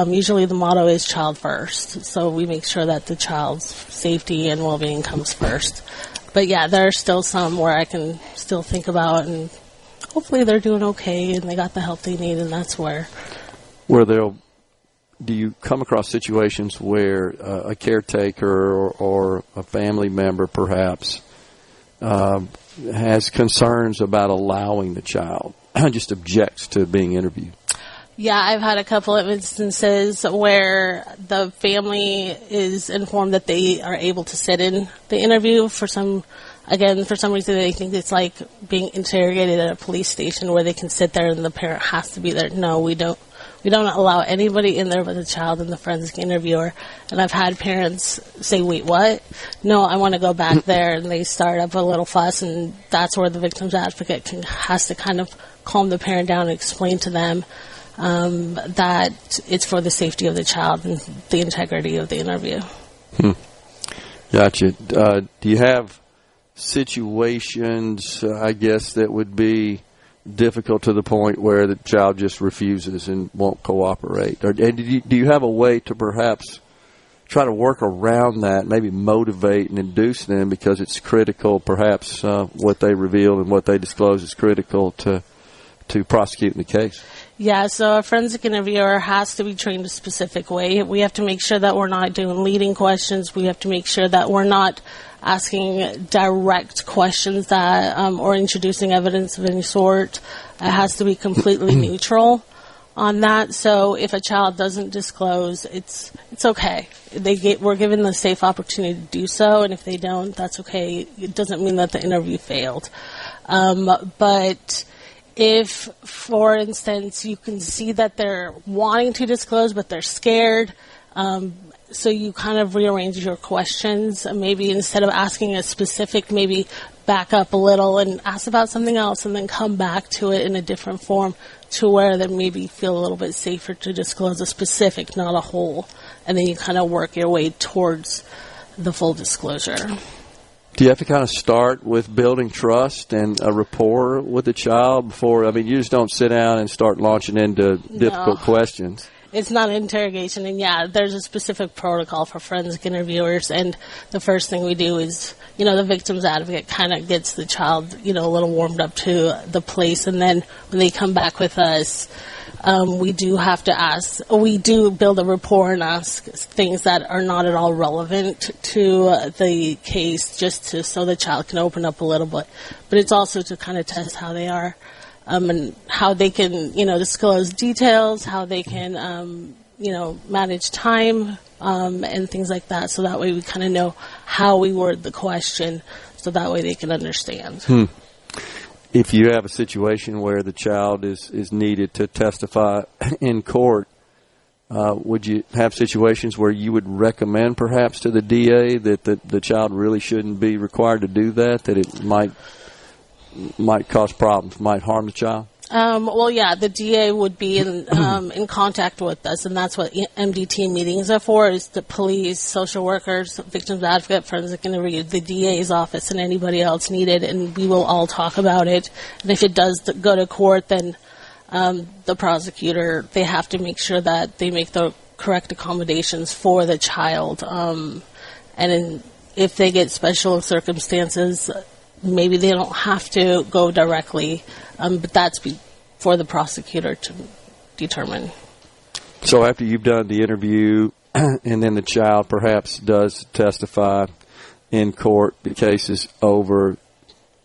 Usually the motto is child first, so we make sure that the child's safety and well-being comes first. But yeah, there are still some where I can still think about, and hopefully they're doing okay and they got the help they need, and that's where do you come across situations where a caretaker or a family member perhaps has concerns about allowing the child, just objects to being interviewed? Yeah, I've had a couple of instances where the family is informed that they are able to sit in the interview for some reason they think it's like being interrogated at a police station where they can sit there and the parent has to be there. No, we don't allow anybody in there but the child and the forensic interviewer. And I've had parents say, wait, what? No, I want to go back there. And they start up a little fuss, and that's where the victim's advocate has to kind of calm the parent down and explain to them that it's for the safety of the child and the integrity of the interview. Gotcha. Do you have situations, I guess, that would be difficult to the point where the child just refuses and won't cooperate? Or do you have a way to perhaps try to work around that, maybe motivate and induce them, because it's critical, perhaps what they reveal and what they disclose is critical to prosecuting the case? Yeah, so a forensic interviewer has to be trained a specific way. We have to make sure that we're not doing leading questions. We have to make sure that we're not asking direct questions that or introducing evidence of any sort. It has to be completely neutral on that. So if a child doesn't disclose, it's okay. We're given the safe opportunity to do so, and if they don't, that's okay. It doesn't mean that the interview failed. But if, for instance, you can see that they're wanting to disclose but they're scared, so you kind of rearrange your questions. Maybe instead of asking a specific, maybe back up a little and ask about something else and then come back to it in a different form to where they maybe feel a little bit safer to disclose a specific, not a whole. And then you kind of work your way towards the full disclosure. Do you have to kind of start with building trust and a rapport with the child before? I mean, you just don't sit down and start launching into difficult questions. It's not an interrogation, and there's a specific protocol for forensic interviewers, and the first thing we do is, the victim's advocate kind of gets the child, a little warmed up to the place, and then when they come back with us, we do build a rapport and ask things that are not at all relevant to the case, so the child can open up a little bit. But it's also to kind of test how they are, and how they can, disclose details, how they can, manage time, and things like that. So that way we kind of know how we word the question, so that way they can understand. If you have a situation where the child is needed to testify in court, would you have situations where you would recommend perhaps to the DA that the child really shouldn't be required to do that it might cause problems, might harm the child? The DA would be in contact with us, and that's what MDT meetings are for, is the police, social workers, victims advocate, forensic interview, the DA's office, and anybody else needed, and we will all talk about it. And if it does go to court, then the prosecutor, they have to make sure that they make the correct accommodations for the child. If they get special circumstances, maybe they don't have to go directly, but that's for the prosecutor to determine. So after you've done the interview and then the child perhaps does testify in court, the case is over,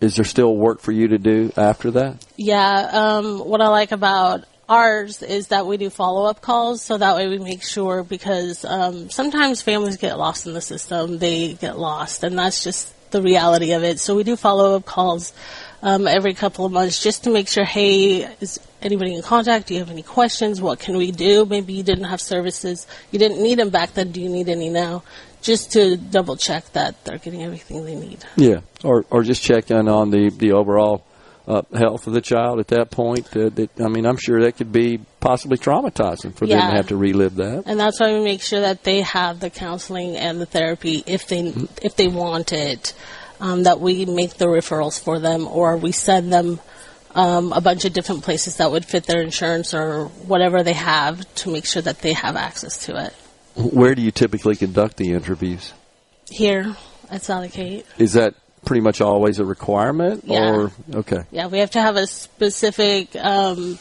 is there still work for you to do after that? Yeah, what I like about ours is that we do follow-up calls, so that way we make sure, because sometimes families get lost in the system, they get lost, and that's just the reality of it. So we do follow-up calls every couple of months just to make sure, hey, is anybody in contact? Do you have any questions? What can we do? Maybe you didn't have services. You didn't need them back then. Do you need any now? Just to double check that they're getting everything they need. Yeah, or just check in on the overall health of the child at that point. I'm sure that could be possibly traumatizing for them to have to relive that. And that's why we make sure that they have the counseling and the therapy if they want it, that we make the referrals for them, or we send them a bunch of different places that would fit their insurance or whatever they have to make sure that they have access to it. Where do you typically conduct the interviews? Here at Sally Kate. Is that pretty much always a requirement? Yeah. Or okay. Yeah, we have to have a specific type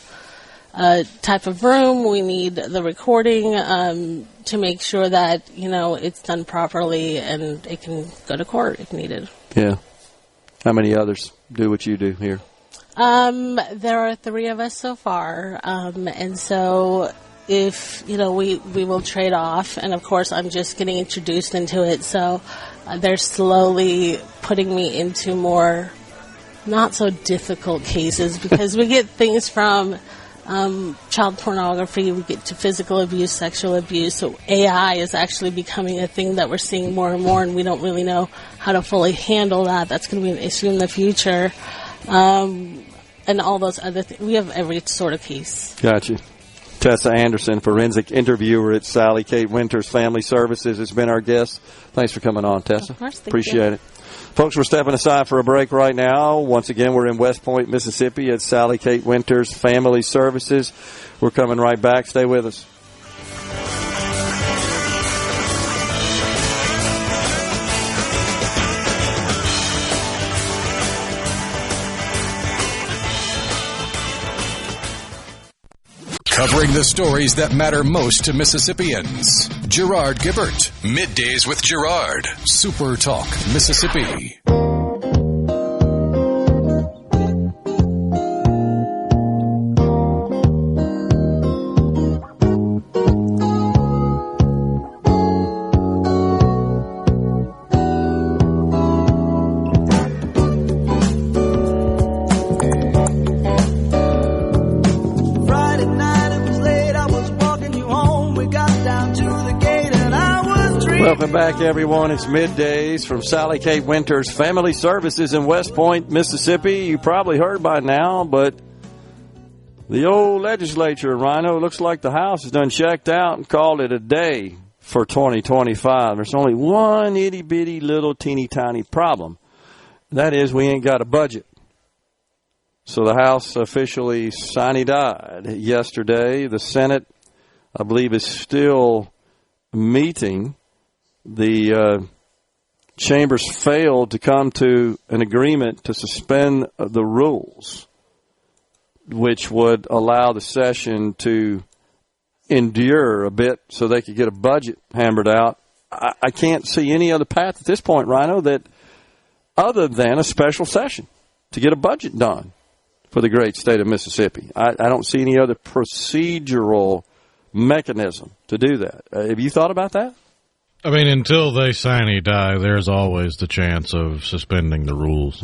of room. We need the recording to make sure that it's done properly and it can go to court if needed. Yeah. How many others do what you do here? There are 3 of us so far, and so if we will trade off, and of course I'm just getting introduced into it, so they're slowly putting me into more not so difficult cases, because we get things from child pornography, we get to physical abuse, sexual abuse, so AI is actually becoming a thing that we're seeing more and more, and we don't really know how to fully handle that. That's going to be an issue in the future, and all those other things. We have every sort of case. Gotcha. Tessa Anderson, forensic interviewer at Sally Kate Winters Family Services, has been our guest. Thanks for coming on, Tessa. Of course, appreciate it. Folks, we're stepping aside for a break right now. Once again, we're in West Point, Mississippi at Sally Kate Winters Family Services. We're coming right back. Stay with us. Covering the stories that matter most to Mississippians. Gerard Gibert. Middays with Gerard. SuperTalk, Mississippi. Welcome back, everyone. It's Middays from Sally Kate Winters Family Services in West Point, Mississippi. You probably heard by now, but the old legislature, Rhino, looks like the House has done checked out and called it a day. for 2025. There's only one itty-bitty little teeny-tiny problem. That is, we ain't got a budget. So the House officially sine-died yesterday. The Senate, I believe, is still meeting. The chambers failed to come to an agreement to suspend the rules, which would allow the session to endure a bit so they could get a budget hammered out. I can't see any other path at this point, Rhino, that other than a special session to get a budget done for the great state of Mississippi. I don't see any other procedural mechanism to do that. Have you thought about that? I mean, until they sine-die, there's always the chance of suspending the rules.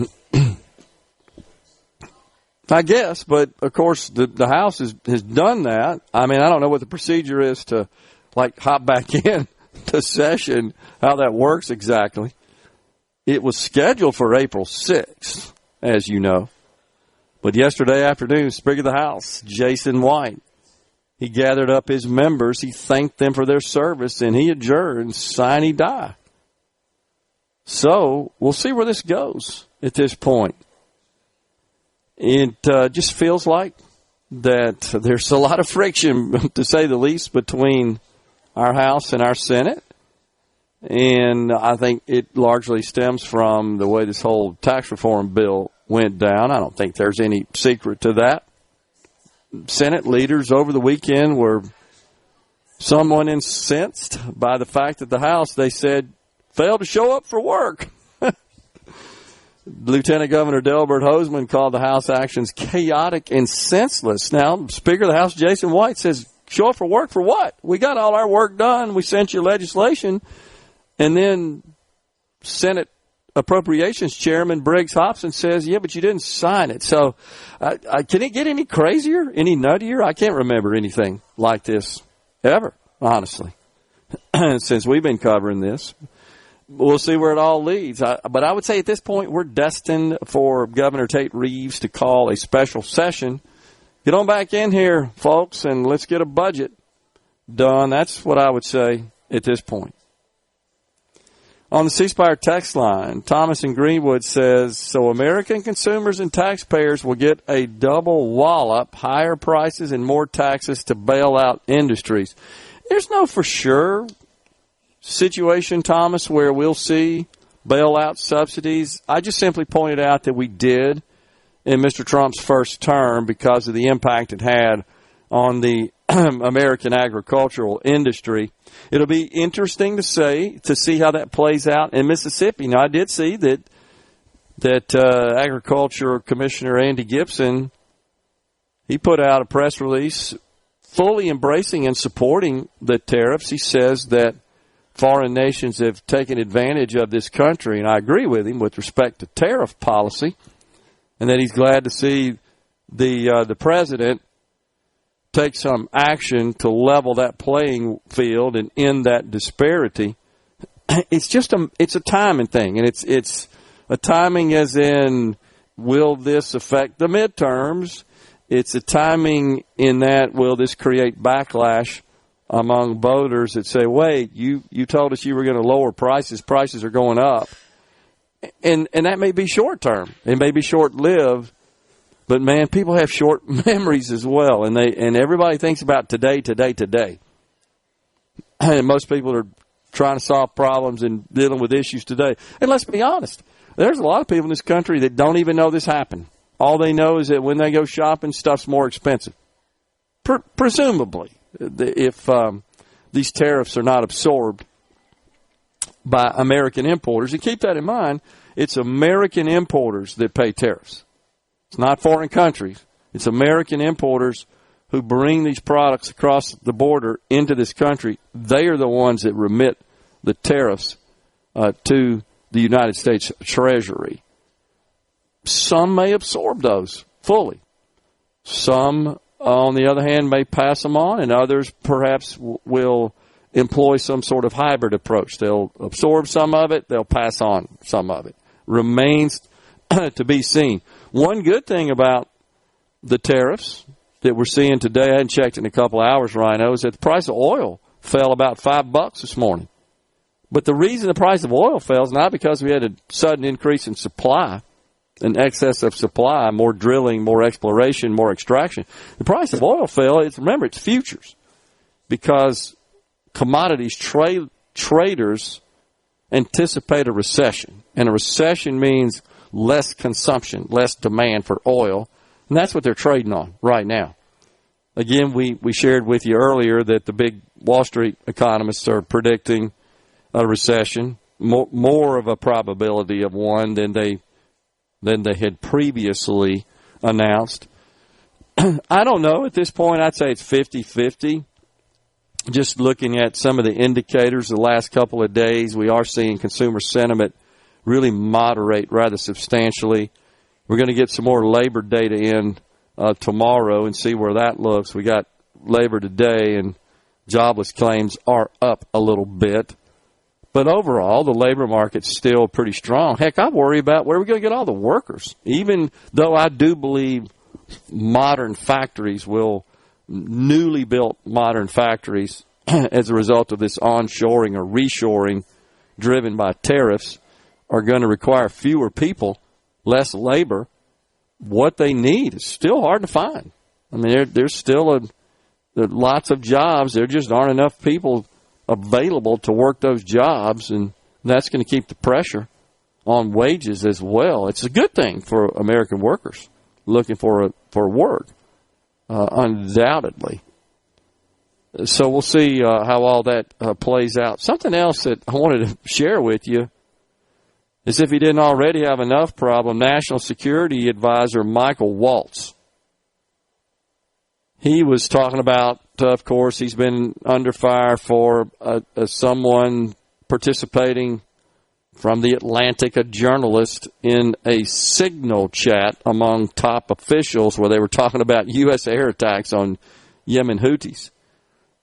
I guess, but of course the House has done that. I mean, I don't know what the procedure is to like hop back in to session, how that works exactly. It was scheduled for April 6th, as you know. But yesterday afternoon, Speaker of the House, Jason White, he gathered up his members, he thanked them for their service, and he adjourned sine-die. So we'll see where this goes at this point. It just feels like that there's a lot of friction, to say the least, between our House and our Senate. And I think it largely stems from the way this whole tax reform bill went down. I don't think there's any secret to that. Senate leaders over the weekend were somewhat incensed by the fact that the House, they said, failed to show up for work. Lieutenant Governor Delbert Hosemann called the House actions chaotic and senseless. Now, Speaker of the House Jason White says, show up for work for what? We got all our work done. We sent you legislation. And then Senate Appropriations Chairman Briggs Hobson says, yeah, but you didn't sign it. So can it get any crazier, any nuttier? I can't remember anything like this ever, honestly, since we've been covering this. We'll see where it all leads. But I would say at this point we're destined for Governor Tate Reeves to call a special session. Get on back in here, folks, and let's get a budget done. That's what I would say at this point. On the C-Spire text line, Thomas in Greenwood says, so American consumers and taxpayers will get a double wallop, higher prices and more taxes to bail out industries. There's no for sure situation, Thomas, where we'll see bailout subsidies. I just simply pointed out that we did in Mr. Trump's first term because of the impact it had on the American agricultural industry. It'll be interesting to see how that plays out in Mississippi. Now, I did see that Agriculture Commissioner Andy Gibson, he put out a press release fully embracing and supporting the tariffs. He says that foreign nations have taken advantage of this country, and I agree with him with respect to tariff policy, and that he's glad to see the president take some action to level that playing field and end that disparity. It's just it's a timing thing, and it's a timing as in, will this affect the midterms? It's a timing in that, will this create backlash among voters that say, wait, you told us you were going to lower prices are going up. And that may be short term. It may be short lived, but man, people have short memories as well, and everybody thinks about today. And most people are trying to solve problems and dealing with issues today. And let's be honest, there's a lot of people in this country that don't even know this happened. All they know is that when they go shopping, stuff's more expensive. Presumably, if these tariffs are not absorbed by American importers. And keep that in mind, it's American importers that pay tariffs. It's not foreign countries. It's American importers who bring these products across the border into this country. They are the ones that remit the tariffs to the United States Treasury. Some may absorb those fully. Some, on the other hand, may pass them on, and others perhaps will employ some sort of hybrid approach. They'll absorb some of it, they'll pass on some of it. Remains to be seen. One good thing about the tariffs that we're seeing today, I hadn't checked in a couple of hours, Rhino, is that the price of oil fell about $5 this morning. But the reason the price of oil fell is not because we had a sudden increase in supply, an excess of supply, more drilling, more exploration, more extraction. The price of oil fell, remember, it's futures, because commodities traders anticipate a recession. And a recession means less consumption, less demand for oil. And that's what they're trading on right now. Again, we shared with you earlier that the big Wall Street economists are predicting a recession, more of a probability of one than they had previously announced. I don't know. At this point, I'd say it's 50-50. Just looking at some of the indicators the last couple of days, we are seeing consumer sentiment really moderate rather substantially. We're going to get some more labor data in tomorrow and see where that looks. We got labor today, and jobless claims are up a little bit. But overall, the labor market's still pretty strong. Heck, I worry about where we're going to get all the workers, even though I do believe newly built modern factories, as a result of this onshoring or reshoring driven by tariffs, are going to require fewer people, less labor. What they need is still hard to find. I mean, there's still lots of jobs. There just aren't enough people available to work those jobs, and that's going to keep the pressure on wages as well. It's a good thing for American workers looking for work, undoubtedly. So we'll see how all that plays out. Something else that I wanted to share with you is, if he didn't already have enough problem, National Security Advisor Michael Waltz. He was talking about, of course, he's been under fire for someone participating from the Atlantic, a journalist, in a signal chat among top officials where they were talking about U.S. air attacks on Yemen Houthis.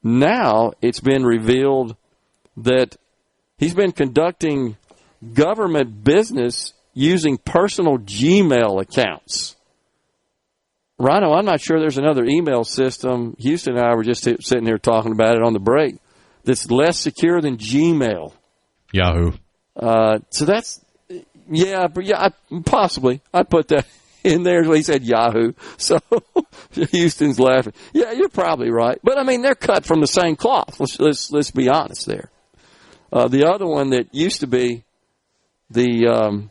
Now it's been revealed that he's been conducting government business using personal Gmail accounts. Rhino, I'm not sure there's another email system. Houston and I were just sitting here talking about it on the break that's less secure than Gmail. Yahoo. So that's, possibly. I put that in there. He said Yahoo. So Houston's laughing. Yeah, you're probably right. But, I mean, they're cut from the same cloth. Let's be honest there. The other one that used to be the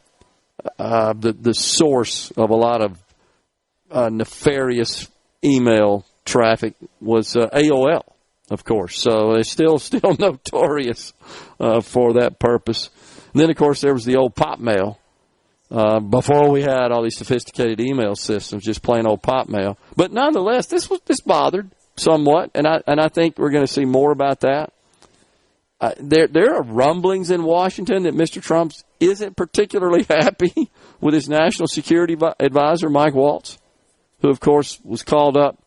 source of a lot of nefarious email traffic was AOL, of course. So it's still notorious for that purpose. And then, of course, there was the old pop mail. Before we had all these sophisticated email systems, just plain old pop mail. But nonetheless, this bothered somewhat, and I think we're going to see more about that. There are rumblings in Washington that Mr. Trump isn't particularly happy with his national security advisor, Mike Waltz, who, of course, was called up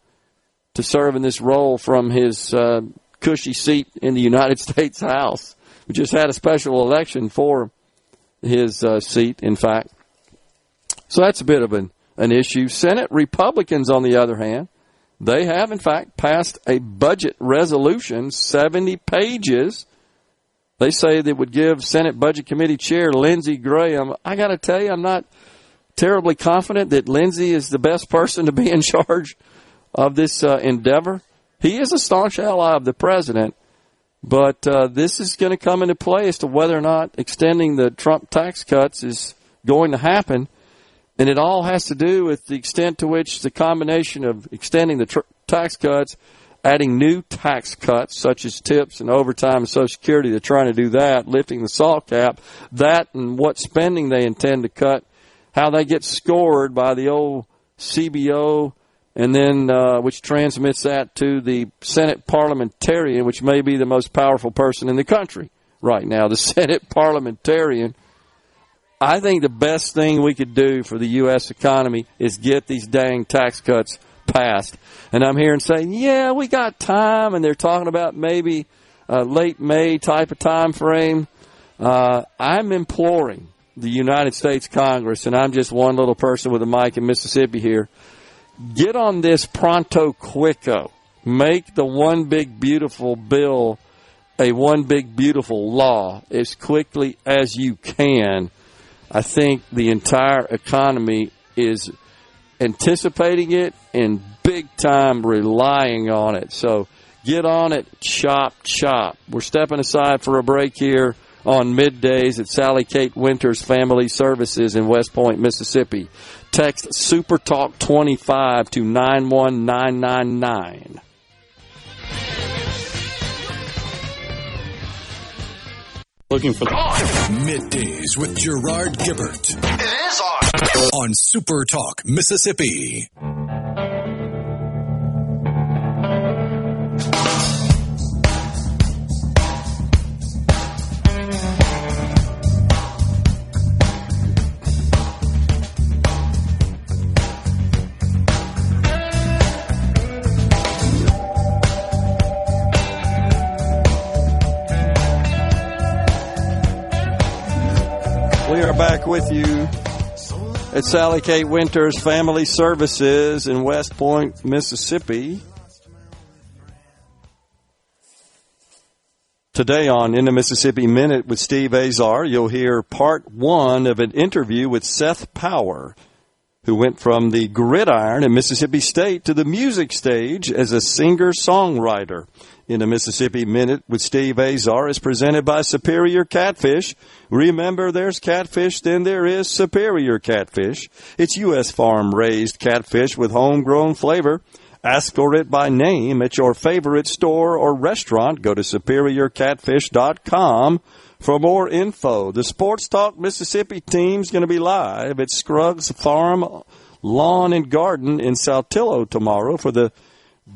to serve in this role from his cushy seat in the United States House. We just had a special election for his seat, in fact. So that's a bit of an issue. Senate Republicans, on the other hand, they have, in fact, passed a budget resolution, 70 pages. They say they would give Senate Budget Committee Chair Lindsey Graham. I got to tell you, I'm not terribly confident that Lindsey is the best person to be in charge of this endeavor. He is a staunch ally of the president, but this is going to come into play as to whether or not extending the Trump tax cuts is going to happen. And it all has to do with the extent to which the combination of extending the tax cuts, adding new tax cuts such as tips and overtime and Social Security, they're trying to do that, lifting the SALT cap, that and what spending they intend to cut, how they get scored by the old CBO, and then which transmits that to the Senate parliamentarian, which may be the most powerful person in the country right now, the Senate parliamentarian. I think the best thing we could do for the U.S. economy is get these dang tax cuts passed. And I'm hearing saying, yeah, we got time, and they're talking about maybe late May type of time frame. I'm imploring the United States Congress, and I'm just one little person with a mic in Mississippi here, get on this pronto quico. Make the one big beautiful bill a one big beautiful law as quickly as you can, I think the entire economy is anticipating it and big time relying on it. So get on it, chop, chop. We're stepping aside for a break here on Middays at Sally Kate Winters Family Services in West Point, Mississippi. Text SuperTalk 25 to 91999. Looking for Middays with Gerard Gibert. It is on SuperTalk Mississippi. We are back with you at Sally Kate Winters Family Services in West Point, Mississippi. Today on In the Mississippi Minute with Steve Azar, you'll hear part one of an interview with Seth Power, who went from the gridiron in Mississippi State to the music stage as a singer-songwriter. In the Mississippi Minute with Steve Azar is presented by Superior Catfish. Remember, there's catfish, then there is Superior Catfish. It's U.S. farm-raised catfish with homegrown flavor. Ask for it by name at your favorite store or restaurant. Go to SuperiorCatfish.com for more info. The Sports Talk Mississippi team's going to be live at Scruggs Farm Lawn and Garden in Saltillo tomorrow for the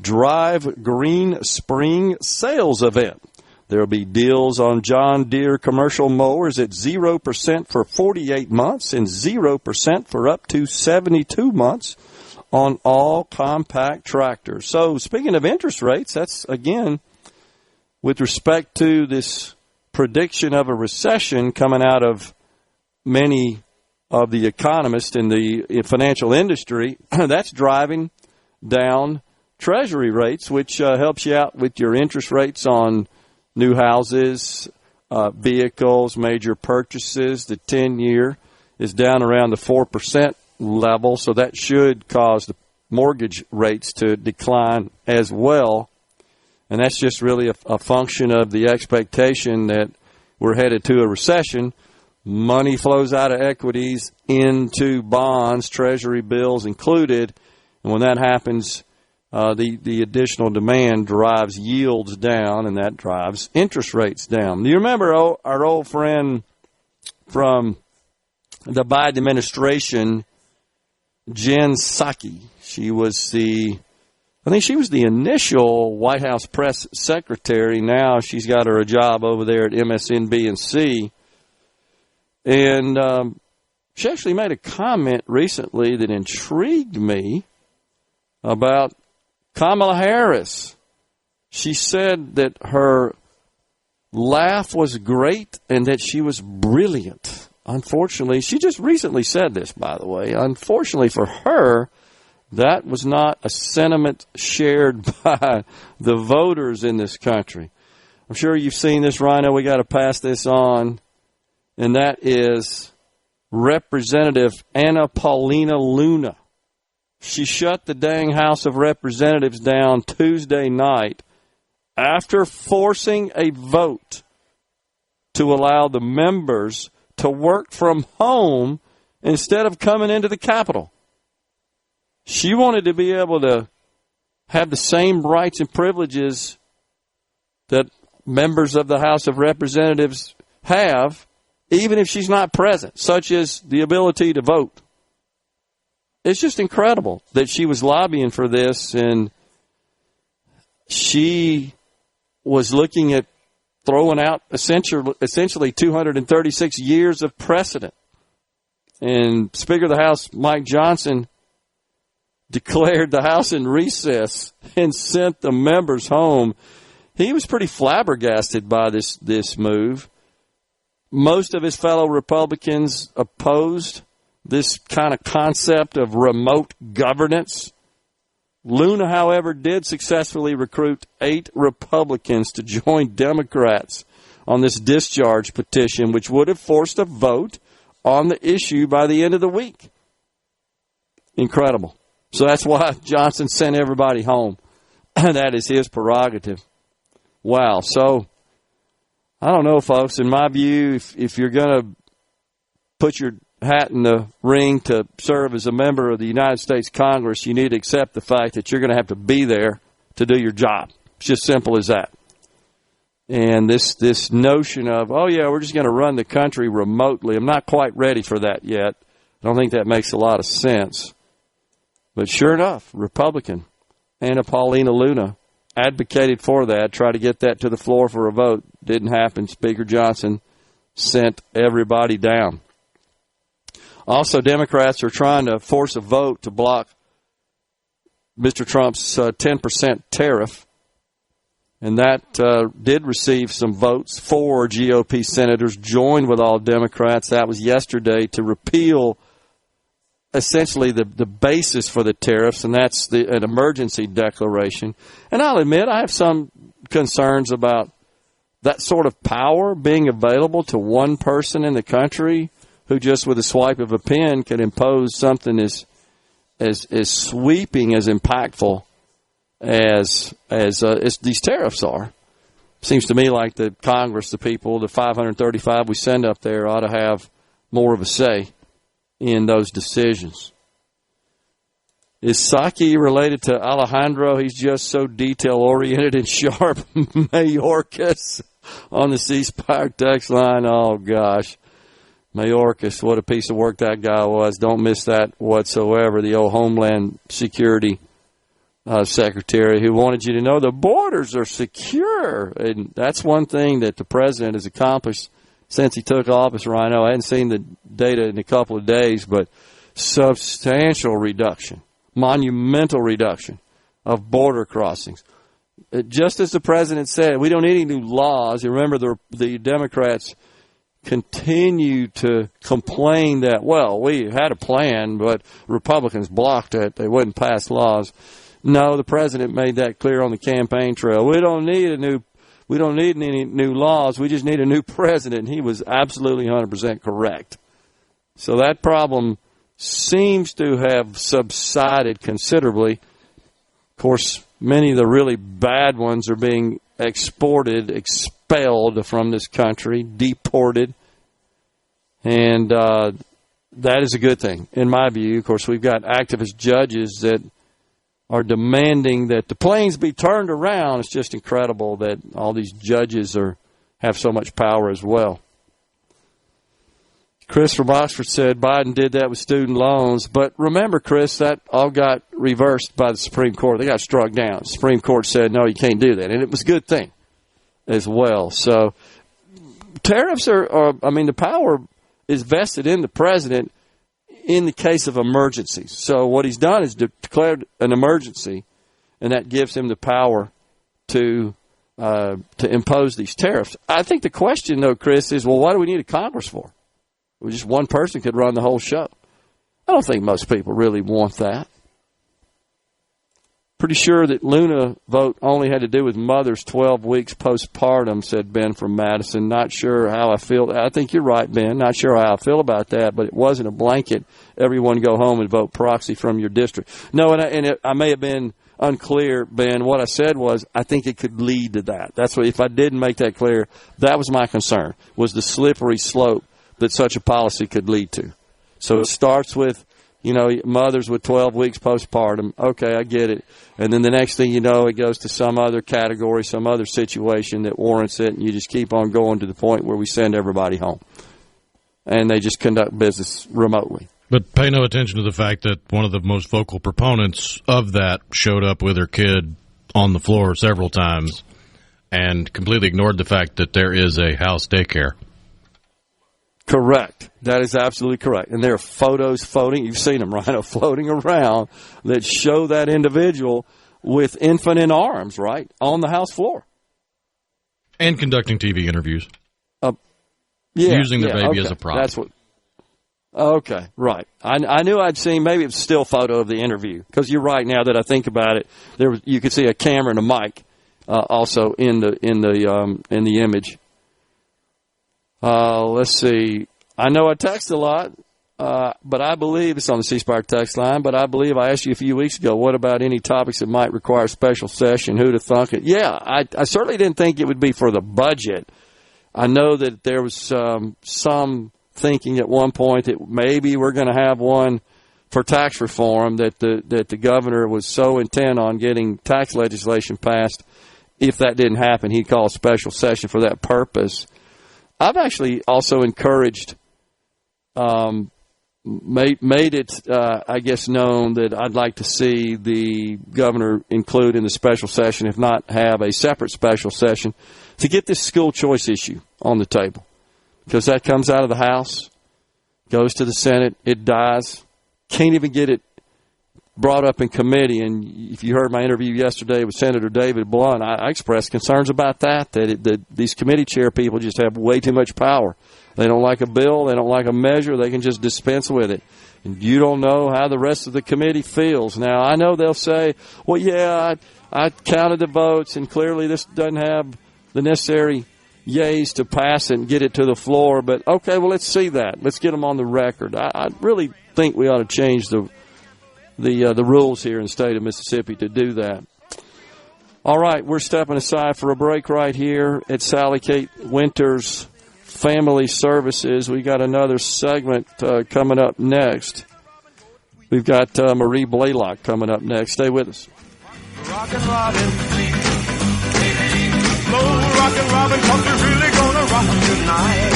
Drive Green Spring Sales Event. There will be deals on John Deere commercial mowers at 0% for 48 months and 0% for up to 72 months on all compact tractors. So speaking of interest rates, that's, again, with respect to this prediction of a recession coming out of many of the economists in the financial industry, that's driving down Treasury rates, which helps you out with your interest rates on new houses, vehicles, major purchases. The 10-year is down around the 4% level, so that should cause the mortgage rates to decline as well. And that's just really a function of the expectation that we're headed to a recession. Money flows out of equities into bonds, Treasury bills included, and when that happens, the additional demand drives yields down, and that drives interest rates down. Do you remember our old friend from the Biden administration, Jen Psaki? She was I think she was the initial White House press secretary. Now she's got her a job over there at MSNBC. And she actually made a comment recently that intrigued me about Kamala Harris. She said that her laugh was great and that she was brilliant. Unfortunately, she just recently said this, by the way. Unfortunately for her, that was not a sentiment shared by the voters in this country. I'm sure you've seen this, Rhino. We got to pass this on. And that is Representative Anna Paulina Luna. She shut the dang House of Representatives down Tuesday night after forcing a vote to allow the members to work from home instead of coming into the Capitol. She wanted to be able to have the same rights and privileges that members of the House of Representatives have, even if she's not present, such as the ability to vote. It's just incredible that she was lobbying for this, and she was looking at throwing out essentially 236 years of precedent. And Speaker of the House Mike Johnson declared the House in recess and sent the members home. He was pretty flabbergasted by this move. Most of his fellow Republicans opposed this kind of concept of remote governance. Luna, however, did successfully recruit 8 Republicans to join Democrats on this discharge petition, which would have forced a vote on the issue by the end of the week. Incredible. So that's why Johnson sent everybody home. That is his prerogative. Wow. So, I don't know, folks. In my view, if you're going to put your hat in the ring to serve as a member of the United States Congress, you need to accept the fact that you're going to have to be there to do your job. It's just simple as that. And this notion of, oh, yeah, we're just going to run the country remotely, I'm not quite ready for that yet. I don't think that makes a lot of sense. But sure enough, Republican Anna Paulina Luna advocated for that, tried to get that to the floor for a vote. Didn't happen. Speaker Johnson sent everybody down. Also, Democrats are trying to force a vote to block Mr. Trump's 10% tariff. And that did receive some votes. 4 GOP senators joined with all Democrats. That was yesterday to repeal essentially the basis for the tariffs, and that's an emergency declaration. And I'll admit I have some concerns about that sort of power being available to one person in the country who just with a swipe of a pen can impose something as sweeping, as impactful as these tariffs are. Seems to me like the Congress, the people, the 535 we send up there ought to have more of a say in those decisions. Is Psaki related to Alejandro? He's just so detail-oriented and sharp. Mayorkas on the C-Spire text line. Oh, gosh. Mayorkas, what a piece of work that guy was. Don't miss that whatsoever. The old Homeland Security Secretary who wanted you to know the borders are secure. And that's one thing that the president has accomplished since he took office, Rhino. I hadn't seen the data in a couple of days, but substantial reduction, monumental reduction of border crossings. Just as the president said, we don't need any new laws. You remember the Democrats continue to complain that, well, we had a plan, but Republicans blocked it. They wouldn't pass laws. No, the president made that clear on the campaign trail. We don't need any new laws. We just need a new president. He was absolutely 100% correct. So that problem seems to have subsided considerably. Of course, many of the really bad ones are being expelled from this country, deported. And that is a good thing, in my view. Of course, we've got activist judges that are demanding that the planes be turned around. It's just incredible that all these judges have so much power as well. Chris from Oxford said Biden did that with student loans. But remember, Chris, that all got reversed by the Supreme Court. They got struck down. The Supreme Court said, no, you can't do that. And it was a good thing as well. So tariffs the power is vested in the president in the case of emergencies. So what he's done is declared an emergency, and that gives him the power to impose these tariffs. I think the question, though, Chris, is, well, what do we need a Congress for? Well, just one person could run the whole show. I don't think most people really want that. Pretty sure that Luna vote only had to do with mothers 12 weeks postpartum, said Ben from Madison. Not sure how I feel. I think you're right, Ben. Not sure how I feel about that, but it wasn't a blanket, everyone go home and vote proxy from your district. No, I may have been unclear, Ben. What I said was I think it could lead to that. That's what, if I didn't make that clear, that was my concern, was the slippery slope that such a policy could lead to. So it starts with, mothers with 12 weeks postpartum. Okay, I get it. And then the next thing you know, it goes to some other category, some other situation that warrants it, and you just keep on going to the point where we send everybody home. And they just conduct business remotely. But pay no attention to the fact that one of the most vocal proponents of that showed up with her kid on the floor several times and completely ignored the fact that there is a house daycare. Correct. That is absolutely correct. And there are photos floating, you've seen them, right, floating around that show that individual with infant in arms, right, on the House floor. And conducting TV interviews. Using the baby as a prop. That's what. Okay, right. I knew I'd seen, maybe it was a still photo of the interview, because you're right now that I think about it. You could see a camera and a mic also in the image. Let's see. I know I text a lot, but I believe it's on the C Spire text line. But I believe I asked you a few weeks ago, what about any topics that might require a special session? Who'd have thunk it? Yeah, I certainly didn't think it would be for the budget. I know that there was some thinking at one point that maybe we're going to have one for tax reform, that the governor was so intent on getting tax legislation passed. If that didn't happen, he'd call a special session for that purpose. I've actually also encouraged, made it, I guess, known that I'd like to see the governor include in the special session, if not have a separate special session, to get this school choice issue on the table. Because that comes out of the House, goes to the Senate, it dies, can't even get it brought up in committee. And if you heard my interview yesterday with Senator David Blunt, I expressed concerns about that these committee chair people just have way too much power. They don't like a bill, they don't like a measure, they can just dispense with it. And you don't know how the rest of the committee feels. Now, I know they'll say, well, yeah, I counted the votes, and clearly this doesn't have the necessary yays to pass it and get it to the floor. But, okay, well, let's see that. Let's get them on the record. I really think we ought to change the rules here in the state of Mississippi to do that. All right, we're stepping aside for a break right here at Sally Kate Winters Family Services. We got another segment coming up next. We've got Marie Blaylock coming up next. Stay with us. Rockin' Robin, slow rockin' Robin, 'cause we're really gonna rock tonight.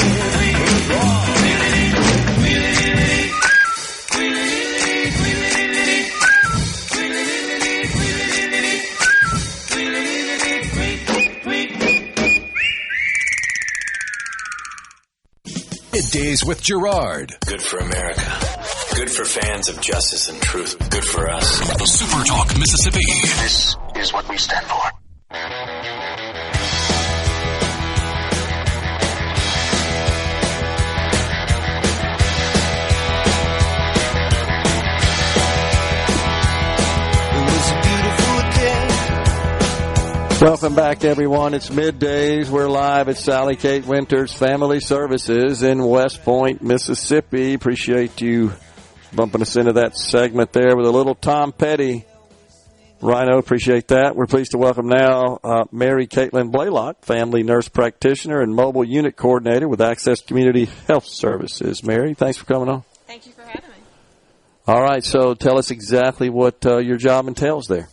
Middays with Gerard. Good for America. Good for fans of justice and truth. Good for us. SuperTalk Mississippi. This is what we stand for. Welcome back, everyone. It's Middays. We're live at Sally Kate Winters Family Services in West Point, Mississippi. Appreciate you bumping us into that segment there with a little Tom Petty. Rhino, appreciate that. We're pleased to welcome now Mary Caitlin Blaylock, family nurse practitioner and mobile unit coordinator with Access Community Health Services. Mary, thanks for coming on. Thank you for having me. All right, so tell us exactly what your job entails there.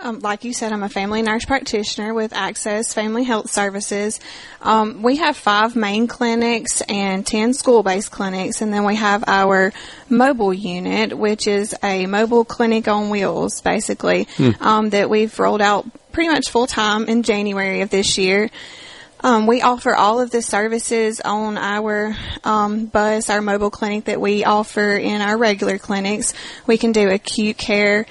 Like you said, I'm a family nurse practitioner with Access Family Health Services. We have 5 main clinics and 10 school-based clinics, and then we have our mobile unit, which is a mobile clinic on wheels, basically, that we've rolled out pretty much full-time in January of this year. We offer all of the services on our bus, our mobile clinic that we offer in our regular clinics. We can do acute care,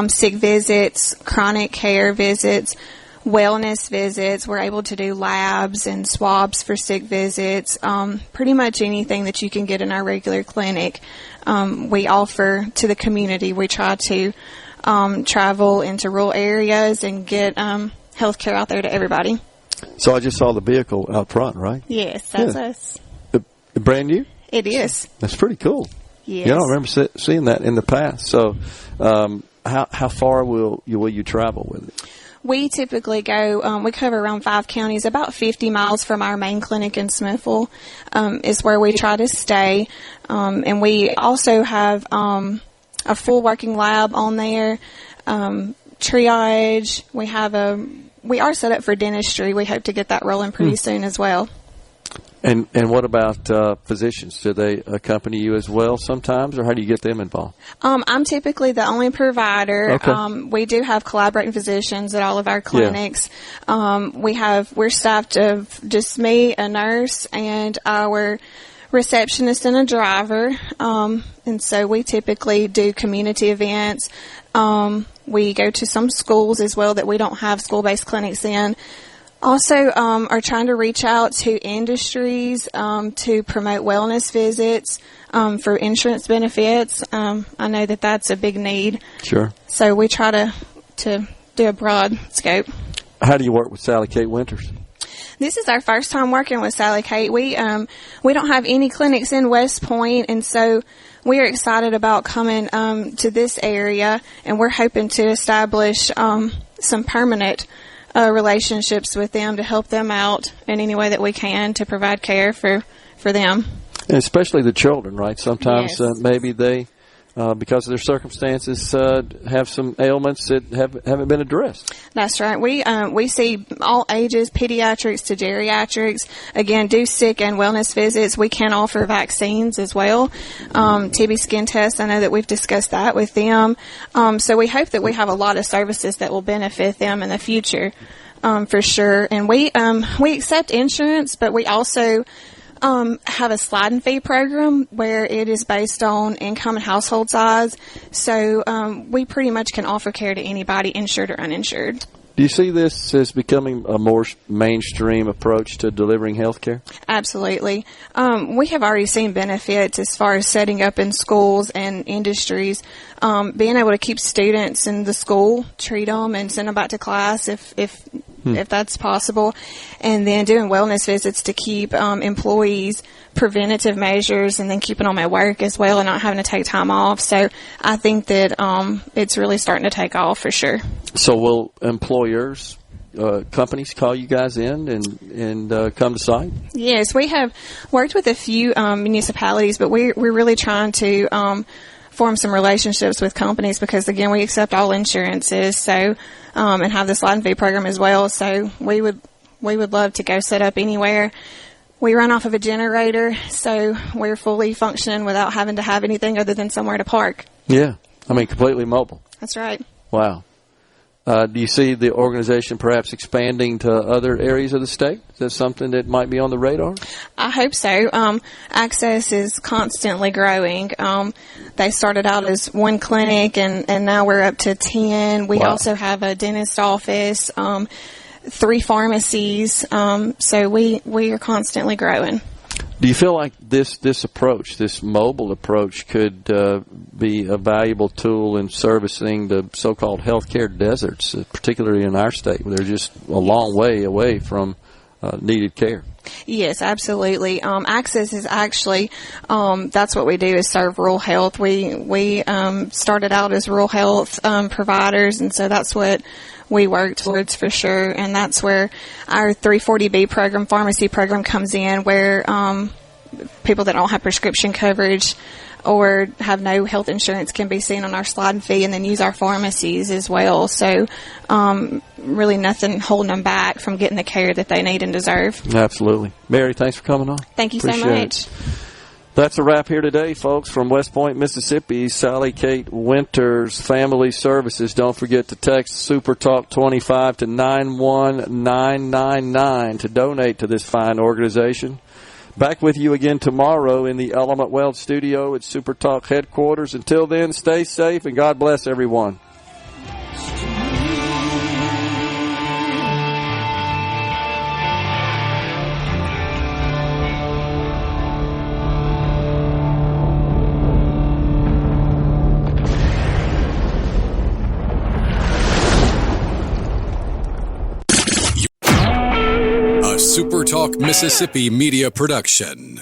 sick visits, chronic care visits, wellness visits. We're able to do labs and swabs for sick visits, pretty much anything that you can get in our regular clinic. We offer to the community. We try to travel into rural areas and get health care out there to everybody. So I just saw the vehicle out front, right? Yes, that's us. Brand new? It is. That's pretty cool. Yes. Yeah, I remember seeing that in the past. So how far will you travel with it? We typically go, we cover around 5 counties, about 50 miles from our main clinic in Smithville is where we try to stay. And we also have a full working lab on there, triage. We are set up for dentistry. We hope to get that rolling pretty soon as well. And what about physicians? Do they accompany you as well sometimes, or how do you get them involved? I'm typically the only provider. Okay. We do have collaborating physicians at all of our clinics. Yeah. We're staffed of just me, a nurse, and our receptionist and a driver. And so we typically do community events. We go to some schools as well that we don't have school-based clinics in. Also, are trying to reach out to industries to promote wellness visits for insurance benefits. I know that that's a big need. Sure. So we try to do a broad scope. How do you work with Sally Kate Winters? This is our first time working with Sally Kate. We don't have any clinics in West Point, and so we are excited about coming to this area, and we're hoping to establish some permanent relationships with them to help them out in any way that we can to provide care for them. And especially the children, right? Sometimes Yes. maybe they, because of their circumstances, have some ailments that haven't been addressed. That's right. We see all ages, pediatrics to geriatrics. Again, do sick and wellness visits. We can offer vaccines as well. TB skin tests. I know that we've discussed that with them. So we hope that we have a lot of services that will benefit them in the future, for sure. And we accept insurance, but we also have a sliding fee program where it is based on income and household size. So we pretty much can offer care to anybody, insured or uninsured. Do you see this as becoming a more mainstream approach to delivering health care? Absolutely. We have already seen benefits as far as setting up in schools and industries, being able to keep students in the school, treat them, and send them back to class if that's possible, and then doing wellness visits to keep employees preventative measures, and then keeping them at work as well and not having to take time off. So I think that it's really starting to take off for sure. So will employers, companies call you guys in and come to site? Yes, we have worked with a few municipalities, but we're really trying to form some relationships with companies because, again, we accept all insurances, so and have the sliding fee program as well. So we would love to go set up anywhere. We run off of a generator, so we're fully functioning without having to have anything other than somewhere to park. Yeah, I mean completely mobile. That's right. Wow. Do you see the organization perhaps expanding to other areas of the state? Is that something that might be on the radar? I hope so. Access is constantly growing. They started out as one clinic, and now we're up to 10. We also have a dentist office, 3 pharmacies. So we are constantly growing. Do you feel like this approach, this mobile approach, could be a valuable tool in servicing the so-called healthcare deserts, particularly in our state, where they're just a long way away from needed care? Yes, absolutely. Access is actually, that's what we do, is serve rural health. We started out as rural health providers, and so that's what we work towards for sure. And that's where our 340B program, pharmacy program, comes in, where people that don't have prescription coverage or have no health insurance can be seen on our sliding fee and then use our pharmacies as well. So really nothing holding them back from getting the care that they need and deserve. Absolutely. Mary, thanks for coming on. Thank you so much. That's a wrap here today, folks, from West Point, Mississippi. Sally Kate Winters, Family Services. Don't forget to text SuperTalk 25 to 91999 to donate to this fine organization. Back with you again tomorrow in the Element Wealth studio at SuperTalk headquarters. Until then, stay safe and God bless everyone. SuperTalk Mississippi Media Production.